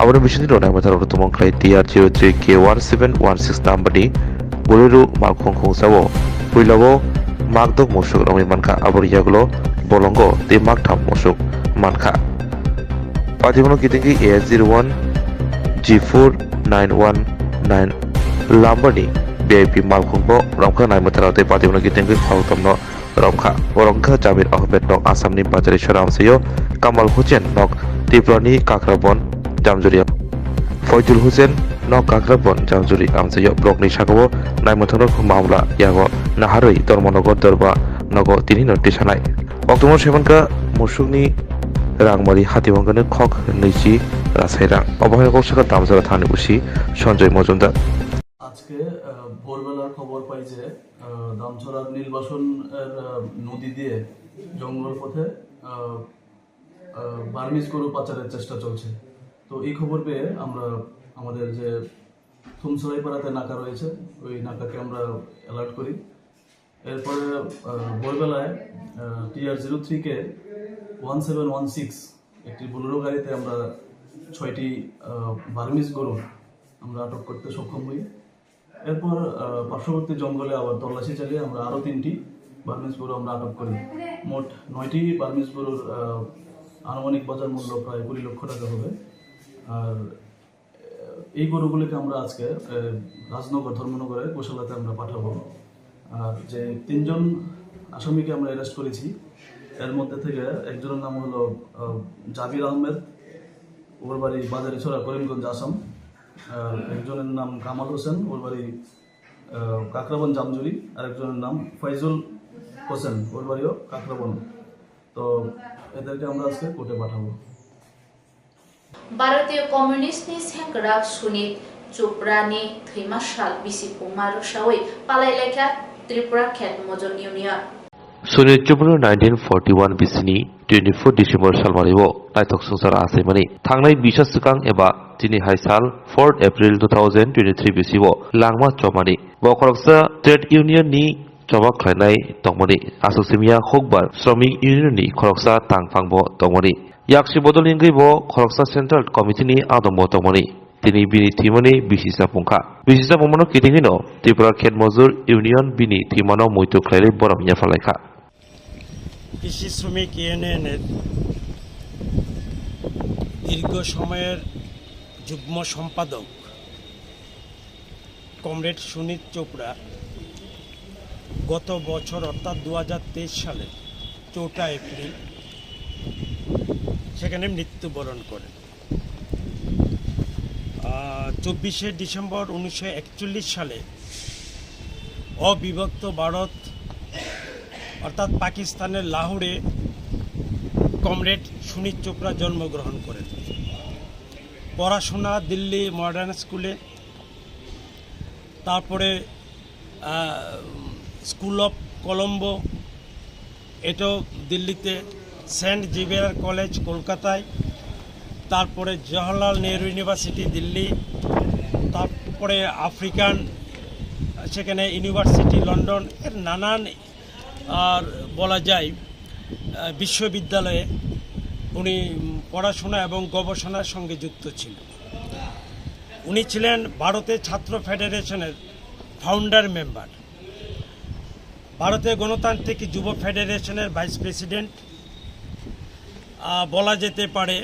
आबन बिसुनि नायमथांराव तमं खलाय TR03K1716 नाम्बारनि बोलेरो मालखंखौ जावो पुइलावो माकदक मुसुक रमि मानखा आबर यागलो बलंगो दै माकथाम मुसुक मानखा पातिमन किदिंगि A01 G4919 लाम्बारनि VIP मालखंबो रमखा नायमथांराव दै पातिमन किदिंगि खावतमनो रमखा बरंखा जाबिर आहमेद नक आसामनि बाजारि सरामसेयो कामाल हुसेन नक त्रिपुरानि काक्राबन जामजुरिया फयजुल हुसेन नक काक्राबन जामजुरि आमसेयो ब्लकनि सागावो नायमथांराव मामला यागो नाहारै धर्मनगर दरबा नगो तिनि नोटिस हानाय अक्टोबर 7 का मुसुकनि रांमारि हातिवांगानो खक 20 रासायरां अबहाय कौशल दामसरा थानि उसी सञ्जय मजुमदार আজকে ভোরবেলার খবর পাই যে দামছড়ার নির্বাচন নদী দিয়ে জঙ্গল পথে বার্মিজ গরু পাচারের চেষ্টা চলছে। তো এই খবর পেয়ে আমরা আমাদের যে থুমসরাইপাড়াতে নাকা রয়েছে ওই নাকাকে আমরা অ্যালার্ট করি। এরপরে ভোরবেলায় TR03K1716 একটি বোলেরো গাড়িতে আমরা 6টি বার্মিজ গরু আমরা আটক করতে সক্ষম হই। এরপর পার্শ্ববর্তী জঙ্গলে আবার তল্লাশি চালিয়ে আমরা আরও 3টি বার্মিজ গরু আমরা আটক করি। মোট 9টি বার্মিজ গরুর আনুমানিক বাজার মূল্য প্রায় 20 লক্ষ টাকা হবে। আর এই গরুগুলিকে আমরা আজকে রাজনগর ধর্মনগরে গোশালাতে আমরা পাঠাবো। আর যে 3জন আসামিকে আমরা অ্যারেস্ট করেছি এর মধ্যে থেকে একজনের নাম হলো জাবির আহমেদ, ওর বাড়ি বাজারিছড়া করিমগঞ্জ আসাম। আর একজনের নাম কামাল হোসেন, ওর বাড়ি কাকরাবন জামজুরি। আর একজনের নাম ফয়জুল হোসেন, ওর বাড়িও কাকরাবন। তো এদেরকে আমরা আজকে কোর্টে পাঠাবো। भारतीय कम्युनिस्टनि सेंग्राक सुनीत चोपड़ानि थैमासाल बिसिकुमार रसावै पालायलायखा त्रिपुरा खेत मजन इउनियन सुनील चोपड़ा 1941 बिसिनि 24 डिसेम्बर सालमारियाव नायथक संसार आसायमानि थांनाय बिसा सिगां एबा दिनै हायसाल 4 एप्रिल 2023 बिसिव लांमा चमानि बखरकसा ट्रेड इउनियननि जबा खायनाय तंमनि आसोसिमिया हकबार श्रमिक इउनियननि खरकसा तांफांबो तंमनि याक्सि बदलिंगै बो खरकसा सेंट्रल कमिटिनि आदमबो तंमनि তিনি bini thimani bisisa pungmano kitingino Tripura Khet Mozur Union bini thimano muito khlaile borom nya phalaikha কৃষি শ্রমিক ইউনিয়নের দীর্ঘ সময়ের যুগ্ম সম্পাদক কমরেড সুনীত চোপড়া গত বছর অর্থাৎ 2023 সালে 4 এপ্রিল সেখানে মৃত্যুবরণ করেন। 24 ডিসেম্বর 1941 সালে অবিভক্ত ভারত অর্থাৎ পাকিস্তানের লাহোরে কমরেড সুনীত চোপড়া জন্মগ্রহণ করেন। পড়াশোনা দিল্লি মডার্ন স্কুলে, তারপরে স্কুল অফ কলম্বো এটাও দিল্লিতে, সেন্ট জেভিয়ার কলেজ কলকাতায়, তারপরে জওহরলাল নেহরু ইউনিভার্সিটি দিল্লি, তারপরে আফ্রিকান সেখানে ইউনিভার্সিটি লন্ডন, এর নানান আর বলা যায় বিশ্ববিদ্যালয়ে উনি পড়াশোনা এবং গবেষণার সঙ্গে যুক্ত ছিলেন। উনি ছিলেন ভারতের ছাত্র ফেডারেশনের ফাউন্ডার মেম্বার, ভারতের গণতান্ত্রিক যুব ফেডারেশনের ভাইস প্রেসিডেন্ট, বলা যেতে পারে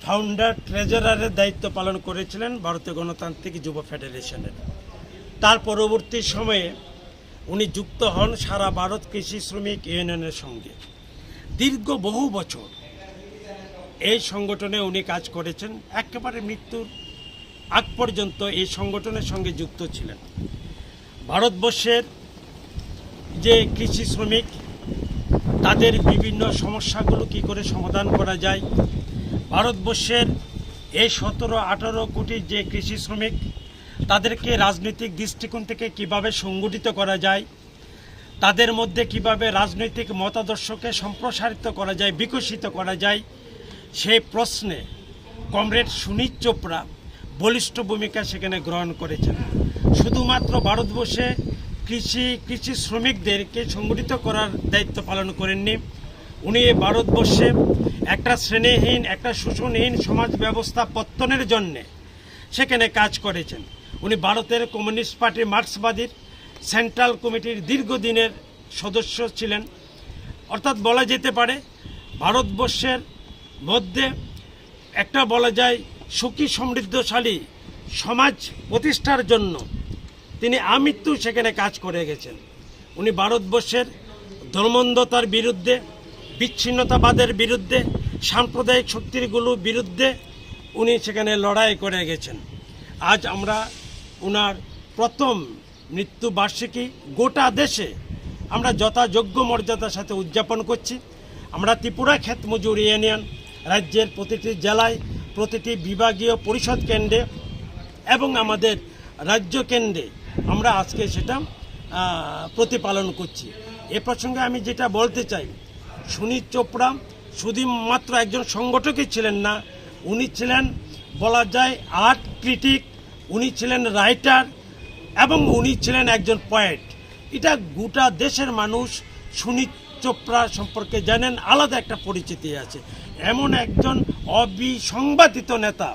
ফাউন্ডার ট্রেজারারের দায়িত্ব পালন করেছিলেন ভারতীয় গণতান্ত্রিক যুব ফেডারেশনের। তার পরবর্তী সময়ে উনি যুক্ত হন সারা ভারত কৃষি শ্রমিক ইউনিয়নের সঙ্গে। দীর্ঘ বহু বছর এই সংগঠনে উনি কাজ করেছেন, একেবারে মৃত্যুর আগ পর্যন্ত এই সংগঠনের সঙ্গে যুক্ত ছিলেন। ভারতবর্ষের যে কৃষি শ্রমিক তাদের বিভিন্ন সমস্যাগুলো কী করে সমাধান করা যায়, ভারতবর্ষের এই 17-18 কোটি যে কৃষি শ্রমিক তাদেরকে রাজনৈতিক দৃষ্টিকোণ থেকে কিভাবে সংগঠিত করা যায়, তাদের মধ্যে কিভাবে রাজনৈতিক মতাদর্শকে সম্প্রসারিত করা যায়, বিকশিত করা যায়, সেই প্রশ্নে কমরেড সুনীত চোপড়া বলিষ্ঠ ভূমিকা সেখানে গ্রহণ করেছেন। শুধুমাত্র ভারতবর্ষে কৃষি শ্রমিকদেরকে সংগঠিত করার দায়িত্ব পালন করেননি, উনি ভারতবর্ষে একটা শ্রেণীহীন, একটা শোষণহীন সমাজ ব্যবস্থা পত্তনের জন্যে সেখানে কাজ করেছেন। উনি ভারতের কমিউনিস্ট পার্টি মার্ক্সবাদীর সেন্ট্রাল কমিটির দীর্ঘদিনের সদস্য ছিলেন। অর্থাৎ বলা যেতে পারে ভারতবর্ষের মধ্যে একটা বলা যায় সুখী সমৃদ্ধশালী সমাজ প্রতিষ্ঠার জন্য তিনি আমৃত্যু সেখানে কাজ করে গেছেন। উনি ভারতবর্ষের ধর্মান্ধতার বিরুদ্ধে, বিচ্ছিন্নতাবাদের বিরুদ্ধে, সাম্প্রদায়িক শক্তিগুলোর বিরুদ্ধে উনি সেখানে লড়াই করে গেছেন। আজ আমরা ওনার প্রথম মৃত্যুবার্ষিকী গোটা দেশে আমরা যথাযোগ্য মর্যাদার সাথে উদযাপন করছি। আমরা ত্রিপুরা ক্ষেত মজুর ইউনিয়ন রাজ্যের প্রতিটি জেলায়, প্রতিটি বিভাগীয় পরিষদ কেন্দ্রে এবং আমাদের রাজ্য কেন্দ্রে আমরা আজকে সেটা প্রতিপালন করছি। এ প্রসঙ্গে আমি যেটা বলতে চাই, সুনীত চোপড়া শুধুমাত্র একজন সংগঠকই ছিলেন না, উনি ছিলেন বলা যায় আর্ট ক্রিটিক, উনি ছিলেন রাইটার এবং উনি ছিলেন একজন পোয়েট। এটা গোটা দেশের মানুষ সুনীত চোপড়া সম্পর্কে জানেন, আলাদা একটা পরিচিতি আছে। এমন একজন অবিসংবাদিত নেতা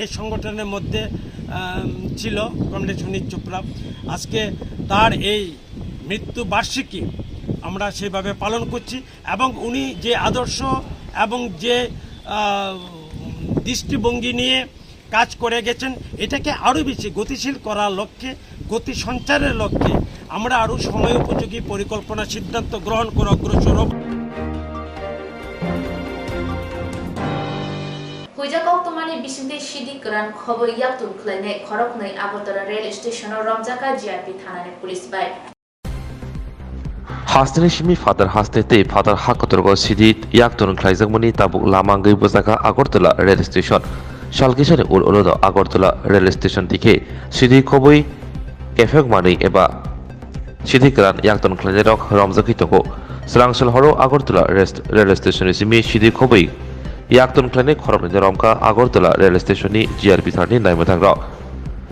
এই সংগঠনের মধ্যে ছিল কমরেড সুনীত চোপড়া। আজকে তার এই মৃত্যুবার্ষিকী আমরা সেভাবে পালন করছি এবং উনি যে আদর্শ এবং যে দৃষ্টিভঙ্গি নিয়ে কাজ করে গেছেন এটাকে আরও বেশি গতিশীল করার লক্ষ্যে, গতি সঞ্চারের লক্ষ্যে আমরা আরও সময় উপযোগী পরিকল্পনা সিদ্ধান্ত গ্রহণ করে অগ্রসর হব। হুইজাকক তোমানি বিসিংতে সিদি করান খবর ইয়াকতুল খলাইনে খরকनै আগরতলা রেল স্টেশনের রমজাকা জিআরপি থানানি পুলিশ বাই Hasni Shimi Father Hastete Father Hakotorgo Sidit Yakton Klaizamuni Tabuk Lamangai Bosaka Agortola Rail Station Shalkishani Ul Olodo Agortola Rail Station Dike Sidi Koboi Efek Mani Eba Sidikran Yakton Klairok Ramzaki Toko Srangshal Horo Agortola Rail Station Simi Sidi Koboi Yakton Klinik Horom Romka Agortola Rail Station GRP 13 Naimatangra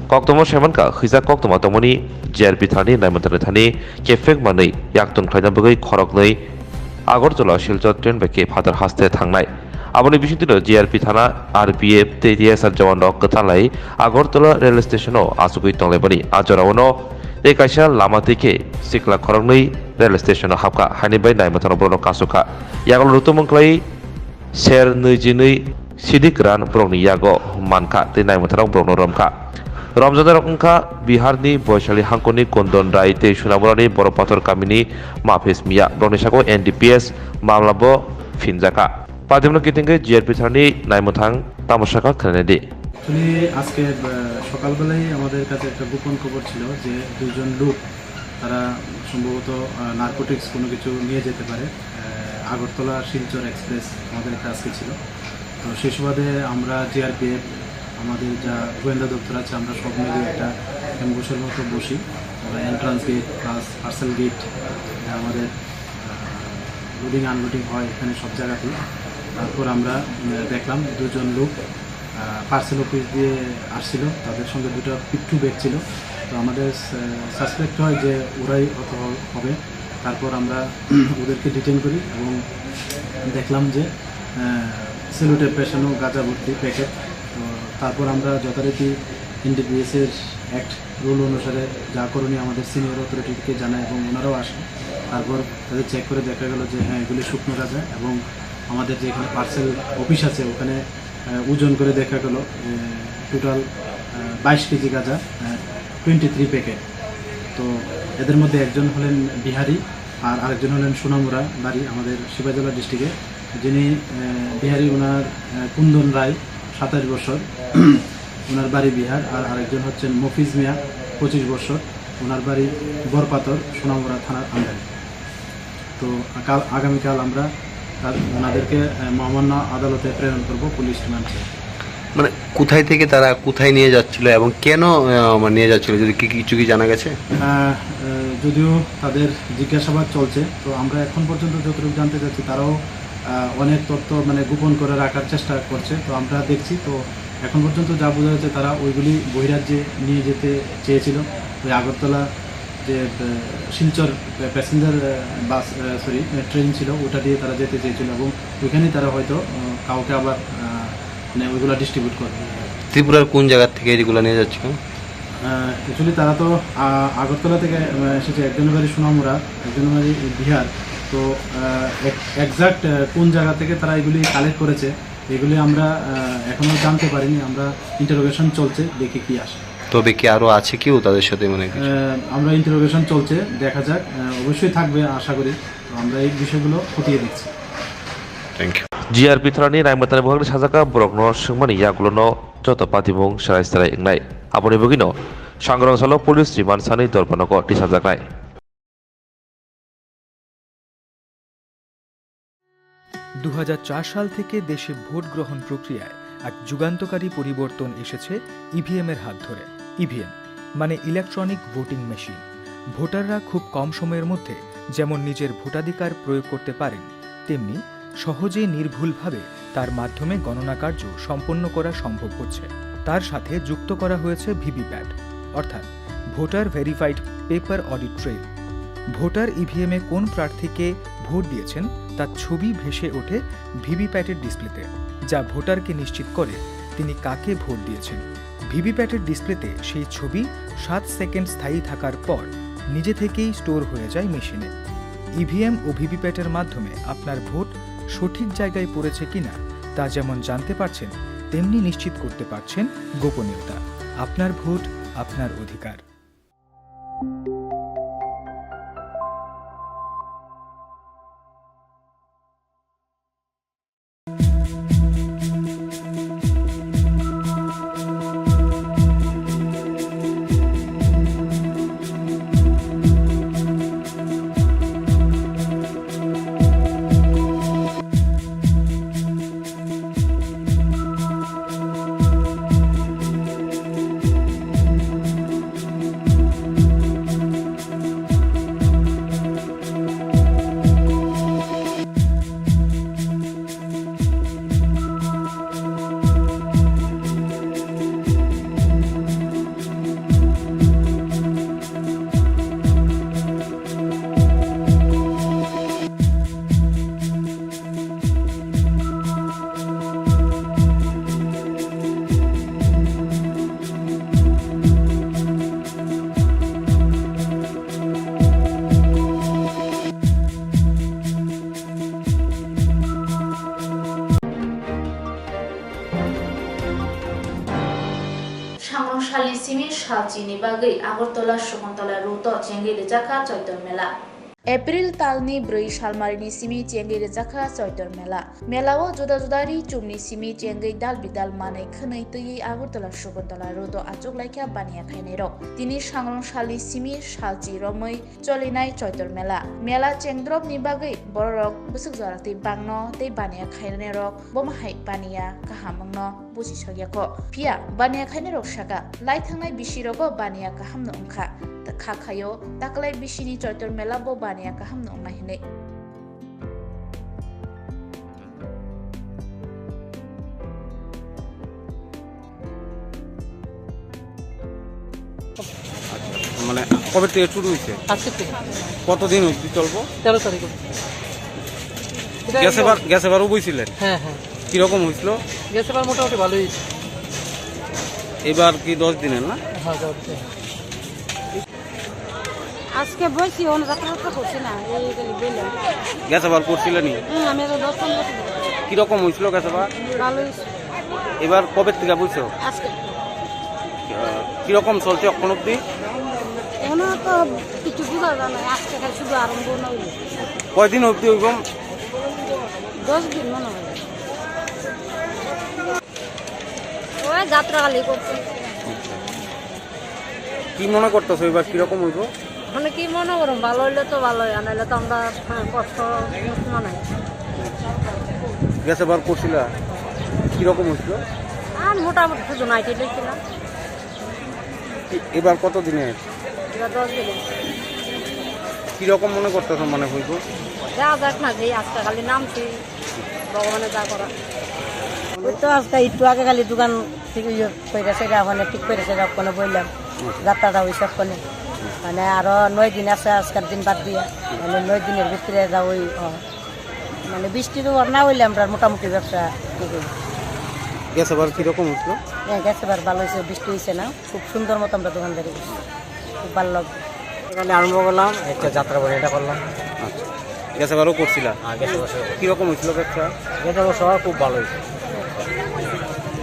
Koktomo Shemanka Hiza Koktoma Tomoni GRP 13 Naimatana Thani Kefek Mani Yakton Klaidambugai Khoroknai Agortola Shilchot Train Beke Father Haste Thangnai aboni bisintino GRP thana RPF te TSR jawan rok katalai Agartala rail station o asugui tonglebani ajorawono ei kaisa lama teke sikla khoroknoi rail station o hapka hanibai naimatano brono kasuka yagol rutumongklai ser 22 sidik ran brongni yago manka te naimatano brongno romka রমজানের অংখা বিহারনি বৈশালী হাঙ্কনি কন্দন রায় তে সুনামুরানি বড় পাথর কামিনী মাফিস মিয়া ব্রনিসাকো NDPS মামলাব ফিনজাকা পাদিমনো কিতিঙ্গে GRP Thani নাইমথাং তামসাকা খেলেনেদি আজকে সকালবেলায় আমাদের কাছে একটা গোপন খবর ছিল যে দুজন লোক তারা সম্ভবত নারকোটিক্স কোনো কিছু নিয়ে যেতে পারে আগরতলা শিলচর এক্সপ্রেস আমাদের একটা আজকে ছিল তো সেই সুবাদে আমরা জিআরপিএফ আমাদের যা গোয়েন্দা দপ্তর আছে আমরা সব মিলিয়ে একটা অ্যাম্বুসের মতো বসি entrance gate plus parcel gate আমাদের লোডিং আনলোডিং হয় এখানে সব জায়গাতেই তারপর আমরা দেখলাম দুজন লোক পার্সেল অফিস দিয়ে আসছিল তাদের সঙ্গে দুটো পিট্টু ব্যাগ ছিল তো আমাদের সাসপেক্ট হয় যে ওরাই অত হবে তারপর আমরা ওদেরকে ডিটেইন করি এবং দেখলাম যে সেলুটে পেশানো গাঁজা ভর্তি প্যাকেট তো তারপর আমরা যথারীতি NDPS-এর অ্যাক্ট রুল অনুসারে যা করণীয় আমাদের সিনিয়র অথরিটিকে জানায় এবং ওনারাও আসে তারপর তাদের চেক করে দেখা গেল যে হ্যাঁ এগুলি শুকনো গাঁজা এবং আমাদের যে এখানে পার্সেল অফিস আছে ওখানে ওজন করে দেখা গেল টোটাল 22 কেজি গাঁজা 23 প্যাকেট তো এদের মধ্যে একজন হলেন বিহারি আর আরেকজন হলেন সোনামুরা বাড়ি আমাদের শিবাজলা ডিস্ট্রিক্টে যিনি বিহারি ওনার কুন্দন রায় 27 বছর ওনার বাড়ি বিহার আর আরেকজন হচ্ছেন মফিজ মিয়া 25 বছর ওনার বাড়ি বরপাতর সোনামুরা থানার আন্ডারে তো আগামীকাল আমরা ওনাদেরকে মহামান্য আদালতে প্রেরণ করব পুলিশ রিমান্ডে মানে কোথায় থেকে তারা কোথায় নিয়ে যাচ্ছিল এবং কেন নিয়ে যাচ্ছিল যদি কিছু কি জানা গেছে যদিও তাদের জিজ্ঞাসাবাদ চলছে তো আমরা এখন পর্যন্ত যতটুকু জানতে চাচ্ছি তারাও অনেক তথ্য মানে গোপন করে রাখার চেষ্টা করছে তো আমরা দেখছি তো এখন পর্যন্ত যা বোঝা যাচ্ছে তারা ওইগুলি বহিরাজ্যে নিয়ে যেতে চেয়েছিল ওই আগরতলা যে শিলচর প্যাসেঞ্জার বাস ট্রেন ছিল ওটা দিয়ে তারা যেতে চেয়েছিল এবং ওইখানেই তারা হয়তো কাউকে আবার মানে ওইগুলো ডিস্ট্রিবিউট করবে ত্রিপুরার কোন জায়গার থেকে এগুলো নিয়ে যাচ্ছিল অ্যাকচুয়ালি তারা তো আগরতলা থেকে এসেছে একজনের বাড়ি সোনামুরা একজনের বাড়ি বিহার তো এক্সাক্ট কোন জায়গা থেকে তারা এগুলি কালেক্ট করেছে এগুলি আমরা এখনও জানতে পারিনি আমরা ইন্টারোগেশন চলছে দেখি কি আসে তবে কি আরও আছে কেউ তাদের সাথে মানে আমরা ইন্টারোগেশন চলছে দেখা যাক অবশ্যই থাকবে আশা করি তো আমরা এই বিষয়গুলো খতিয়ে দেখছি thank you GRP থানাनि नायमतानि बहगनि साजाका बरकनो सुंमानि यागुलनो Jat पातिमुं सरायसराय इंनाय आबनि बगिनो सांग्रांसालो police remand सानै दरपनको टिसाजाकनाय 2004 সাল থেকে দেশে ভোট গ্রহণ প্রক্রিয়ায় এক যুগান্তকারী পরিবর্তন এসেছে ইভিএমের হাত ধরে ইভিএম মানে ইলেকট্রনিক ভোটিং মেশিন ভোটাররা খুব কম সময়ের মধ্যে যেমন নিজের ভোটাধিকার প্রয়োগ করতে পারেন তেমনি সহজে নির্ভুলভাবে তার মাধ্যমে গণনা কার্য সম্পন্ন করা সম্ভব হচ্ছে তার সাথে যুক্ত করা হয়েছে ভিভিপ্যাট অর্থাৎ voter verified paper audit trail voter ইভিএমে কোন প্রার্থীকে ভোট দিয়েছেন তার ছবি ভেসে ওঠে ভিভিপ্যাটের ডিসপ্লেতে যা ভোটারকে নিশ্চিত করে তিনি কাকে ভোট দিয়েছেন ভিভিপ্যাটের ডিসপ্লেতে সেই ছবি 7 সেকেন্ড স্থায়ী থাকার পর নিজে থেকেই স্টোর হয়ে যায় মেশিনে ইভিএম ও ভিভিপ্যাটের মাধ্যমে আপনার ভোট সঠিক জায়গায় পড়েছে কিনা তা যেমন জানতে পারছেন তেমনি নিশ্চিত করতে পারছেন গোপনীয়তা আপনার ভোট আপনার অধিকার simi shalchini bagai Agartala Shokontala Ruto Chengi Rejaka Choitor Mela. April talni 4 salmarini simi chengi rejaka choitor melao juda judari chumni simi chengi dal bidal manai khwnai tui Agartala Shokontala Ruto achuk laikha baniya khainai rok tini sangrong sali simi salchi romoi cholinai choitor mela chengdrop ni bagai borok busuk jarati bangno tei baniya khainai rok bomahai baniya kahamangno busi sagyako pia baniya khainai rok saka lai thangnai bisiroko baniya kahamno ongkha Kakayo, taklai bisini choitor mela bo baniya kaham no mahine. মানে কবে থেকে শুরু হয়েছে? আজকে থেকে। কতদিন অবধি চলবো? 13 তারিখ। গ্যাসেবারও বইছিলেন? হ্যাঁ হ্যাঁ। কিরকম হয়েছিল? গ্যাসেবার মোটামুটি ভালোই হয়েছে। এবার কি 10 দিনের না? হ্যাঁ 10 দিন। আজকে বলছি অন যাত্রা করছি না এই বললাম গ্যাসেবার করছিলেন নি? আমি তো 10-15 কিরকম হয়েছিল গ্যাসেবার? ভালো হয়েছে। এবার কবে থেকে বলছো? আজকে। কিরকম চলছে এখন অবধি? এখন তো কিছু বুঝা যায় না আজকে খালি শুধু আরম্ভ না হইল। কয়দিন অবধি হইব? 10 দিন মনে হয়। ওই যাত্রা খালি করছে। কি মনে করতেছো এবার কিরকম হইব? মানে কি মনে করো ভালো হইলে তো ভালোই আনাইলে তো আমরা কষ্ট মনে হয়। গ্যাসেবার করছিল কিরকম হয়েছিল? আর মোটামুটি শুধু নাইটে লেগেছিলাম। এবার কত দিনের? এবার 10 দিনে। কিরকম মনে করতেছো মানে হইব? যা যাক না যে আজকে খালি নামছি ভগবানের যা করা। ওই তো আজকে একটু আগে খালি দোকান থেকে কইরা সেটা ওখানে ঠিক করে সেটা ওখানে বললাম যাত্রাটা ওই সব কোনে মানে আরো 9 দিন আছে আজকের দিন বাদ দিয়া মানে 9 দিনের ভিতরে যা ওই মানে বৃষ্টি তো না হইলে আমরা মোটামুটি ব্যবসা ঠিক হইল। গ্যাসেবার কিরকম হইছিল? হ্যাঁ গ্যাসেবার ভালো হয়েছে, বৃষ্টি হয়েছে না, খুব সুন্দর মতো আমরা দোকানদারি করছি, খুব ভালো লাগবে। এখানে আরম্ভ করলাম একটা যাত্রা বলে এটা করলাম। আচ্ছা গ্যাসেবারও করছিলাম? হ্যাঁ গ্যাসেবার কিরকম হয়েছিল ব্যবসা? গ্যাসেবার সব খুব ভালো হয়েছে।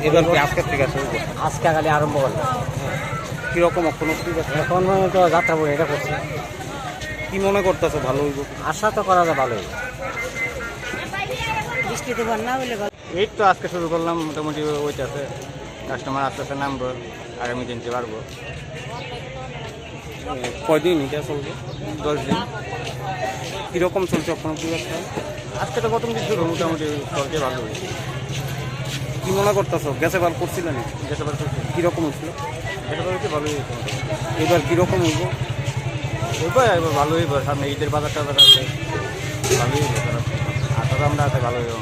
এবার কি আজকের থেকে আছে? আজকে খালি আরম্ভ করলাম। কিরকম এখন এখন তো যাত্রা বলে এটা করছি। কি মনে করতেছো ভালো হইব? আশা তো করা যায় ভালো হইব। বৃষ্টি তো না হইলে এই তো আজকে শুরু করলাম, মোটামুটি ওইটাছে কাস্টমার আস্তে আস্তে নামবো, আগামী দিনটি পারবো। কয়দিন এটা চলবে? 10 দিন। কিরকম চলছে এখন ব্যবসা? আজকে তো প্রথম দিন শুরু, মোটামুটি চলছে ভালো হয়েছে। কি মনে করতেছো গ্যাসেবার করছিলেন? গ্যাসেবার করছি। কিরকম হয়েছিল? গ্যাসেবার হচ্ছে ভালো হয়েছে। এবার কিরকম হইব? এবার ভালো হইব, সামনে ঈদের বাজারটা আছে ভালোই হইব, আশা তো আমরা আছে ভালো হইব।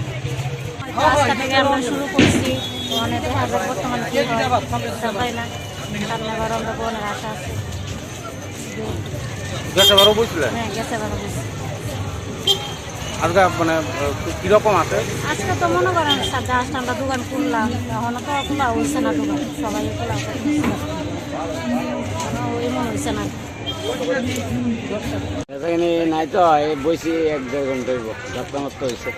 আজকে থেকে আমরা শুরু করছি, অনেক দেখা যায় বর্তমানে কি হয় না, সামনে আবার আমরা বোনের আশা আছে। গ্যাসেবারও বলছিলেন? হ্যাঁ গ্যাসেবারও বলছি। আজকে মানে কিরকম আছে? আজকে তো মনে করেন জাস্ট আমরা দোকান খুললাম, এখন তো খোলা হয়েছে না দোকান, সবাই খোলা ওই মনে হয়েছে না। এখানে নাই তো বসি 1-2 ঘন্টা হইব, যাত্রা মাত্র হয়েছে।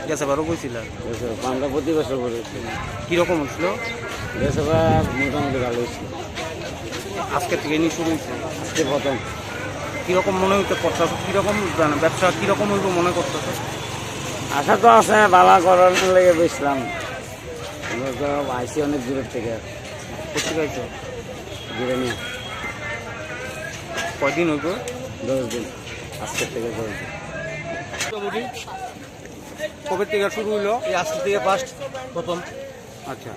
গ্যাসেবারও বলছিলেন? আমরা প্রতি বছর করেছি। কিরকম হচ্ছিল? গ্যাসেবার মোটামুটি ভালো হয়েছিল। আজকে থেকে নিয়ে শুরু হয়েছে? আজকে প্রথম। কিরকম মনে হইতে করতেছ? কিরকম ব্যবসা কিরকম হইব মনে করতেছ? আশা তো আছে ভালো করার লেগে বসলাম, আইসি অনেক দূরের থেকে। কোথেকে আইছো? দূরে নিয়ে। কয়দিন হইব? 10 দিন, আজকের থেকে 10 দিন। কবে থেকে শুরু হইলো? আজকে থেকে ফার্স্ট প্রথম। আচ্ছা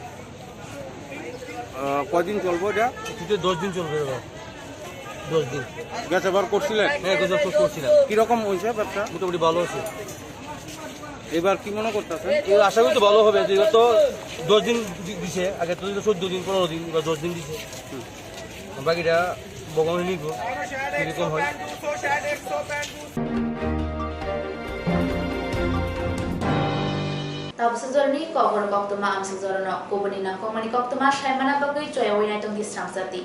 কয়দিন চলবো এটা? 10 দিন চলবে। 10 দিন। গ্যাসেবার করছিলেন? হ্যাঁ গ্যাসেবার করছিলাম। কিরকম হয়েছে ব্যবসা? মোটামুটি ভালো আছে। এবার কি মনে করতেছেন? আশা করি তো ভালো হবে, যেহেতু 10 দিন দিছে, আগে তো 14 দিন 15 দিন, এবার 10 দিন দিছে। বাকিটা ভগবান নিব কিরকম হয়। Tabsazorni kogor koktoma amsazorno kobani na komani koktoma shaimana bagui choya winai tong disram sati.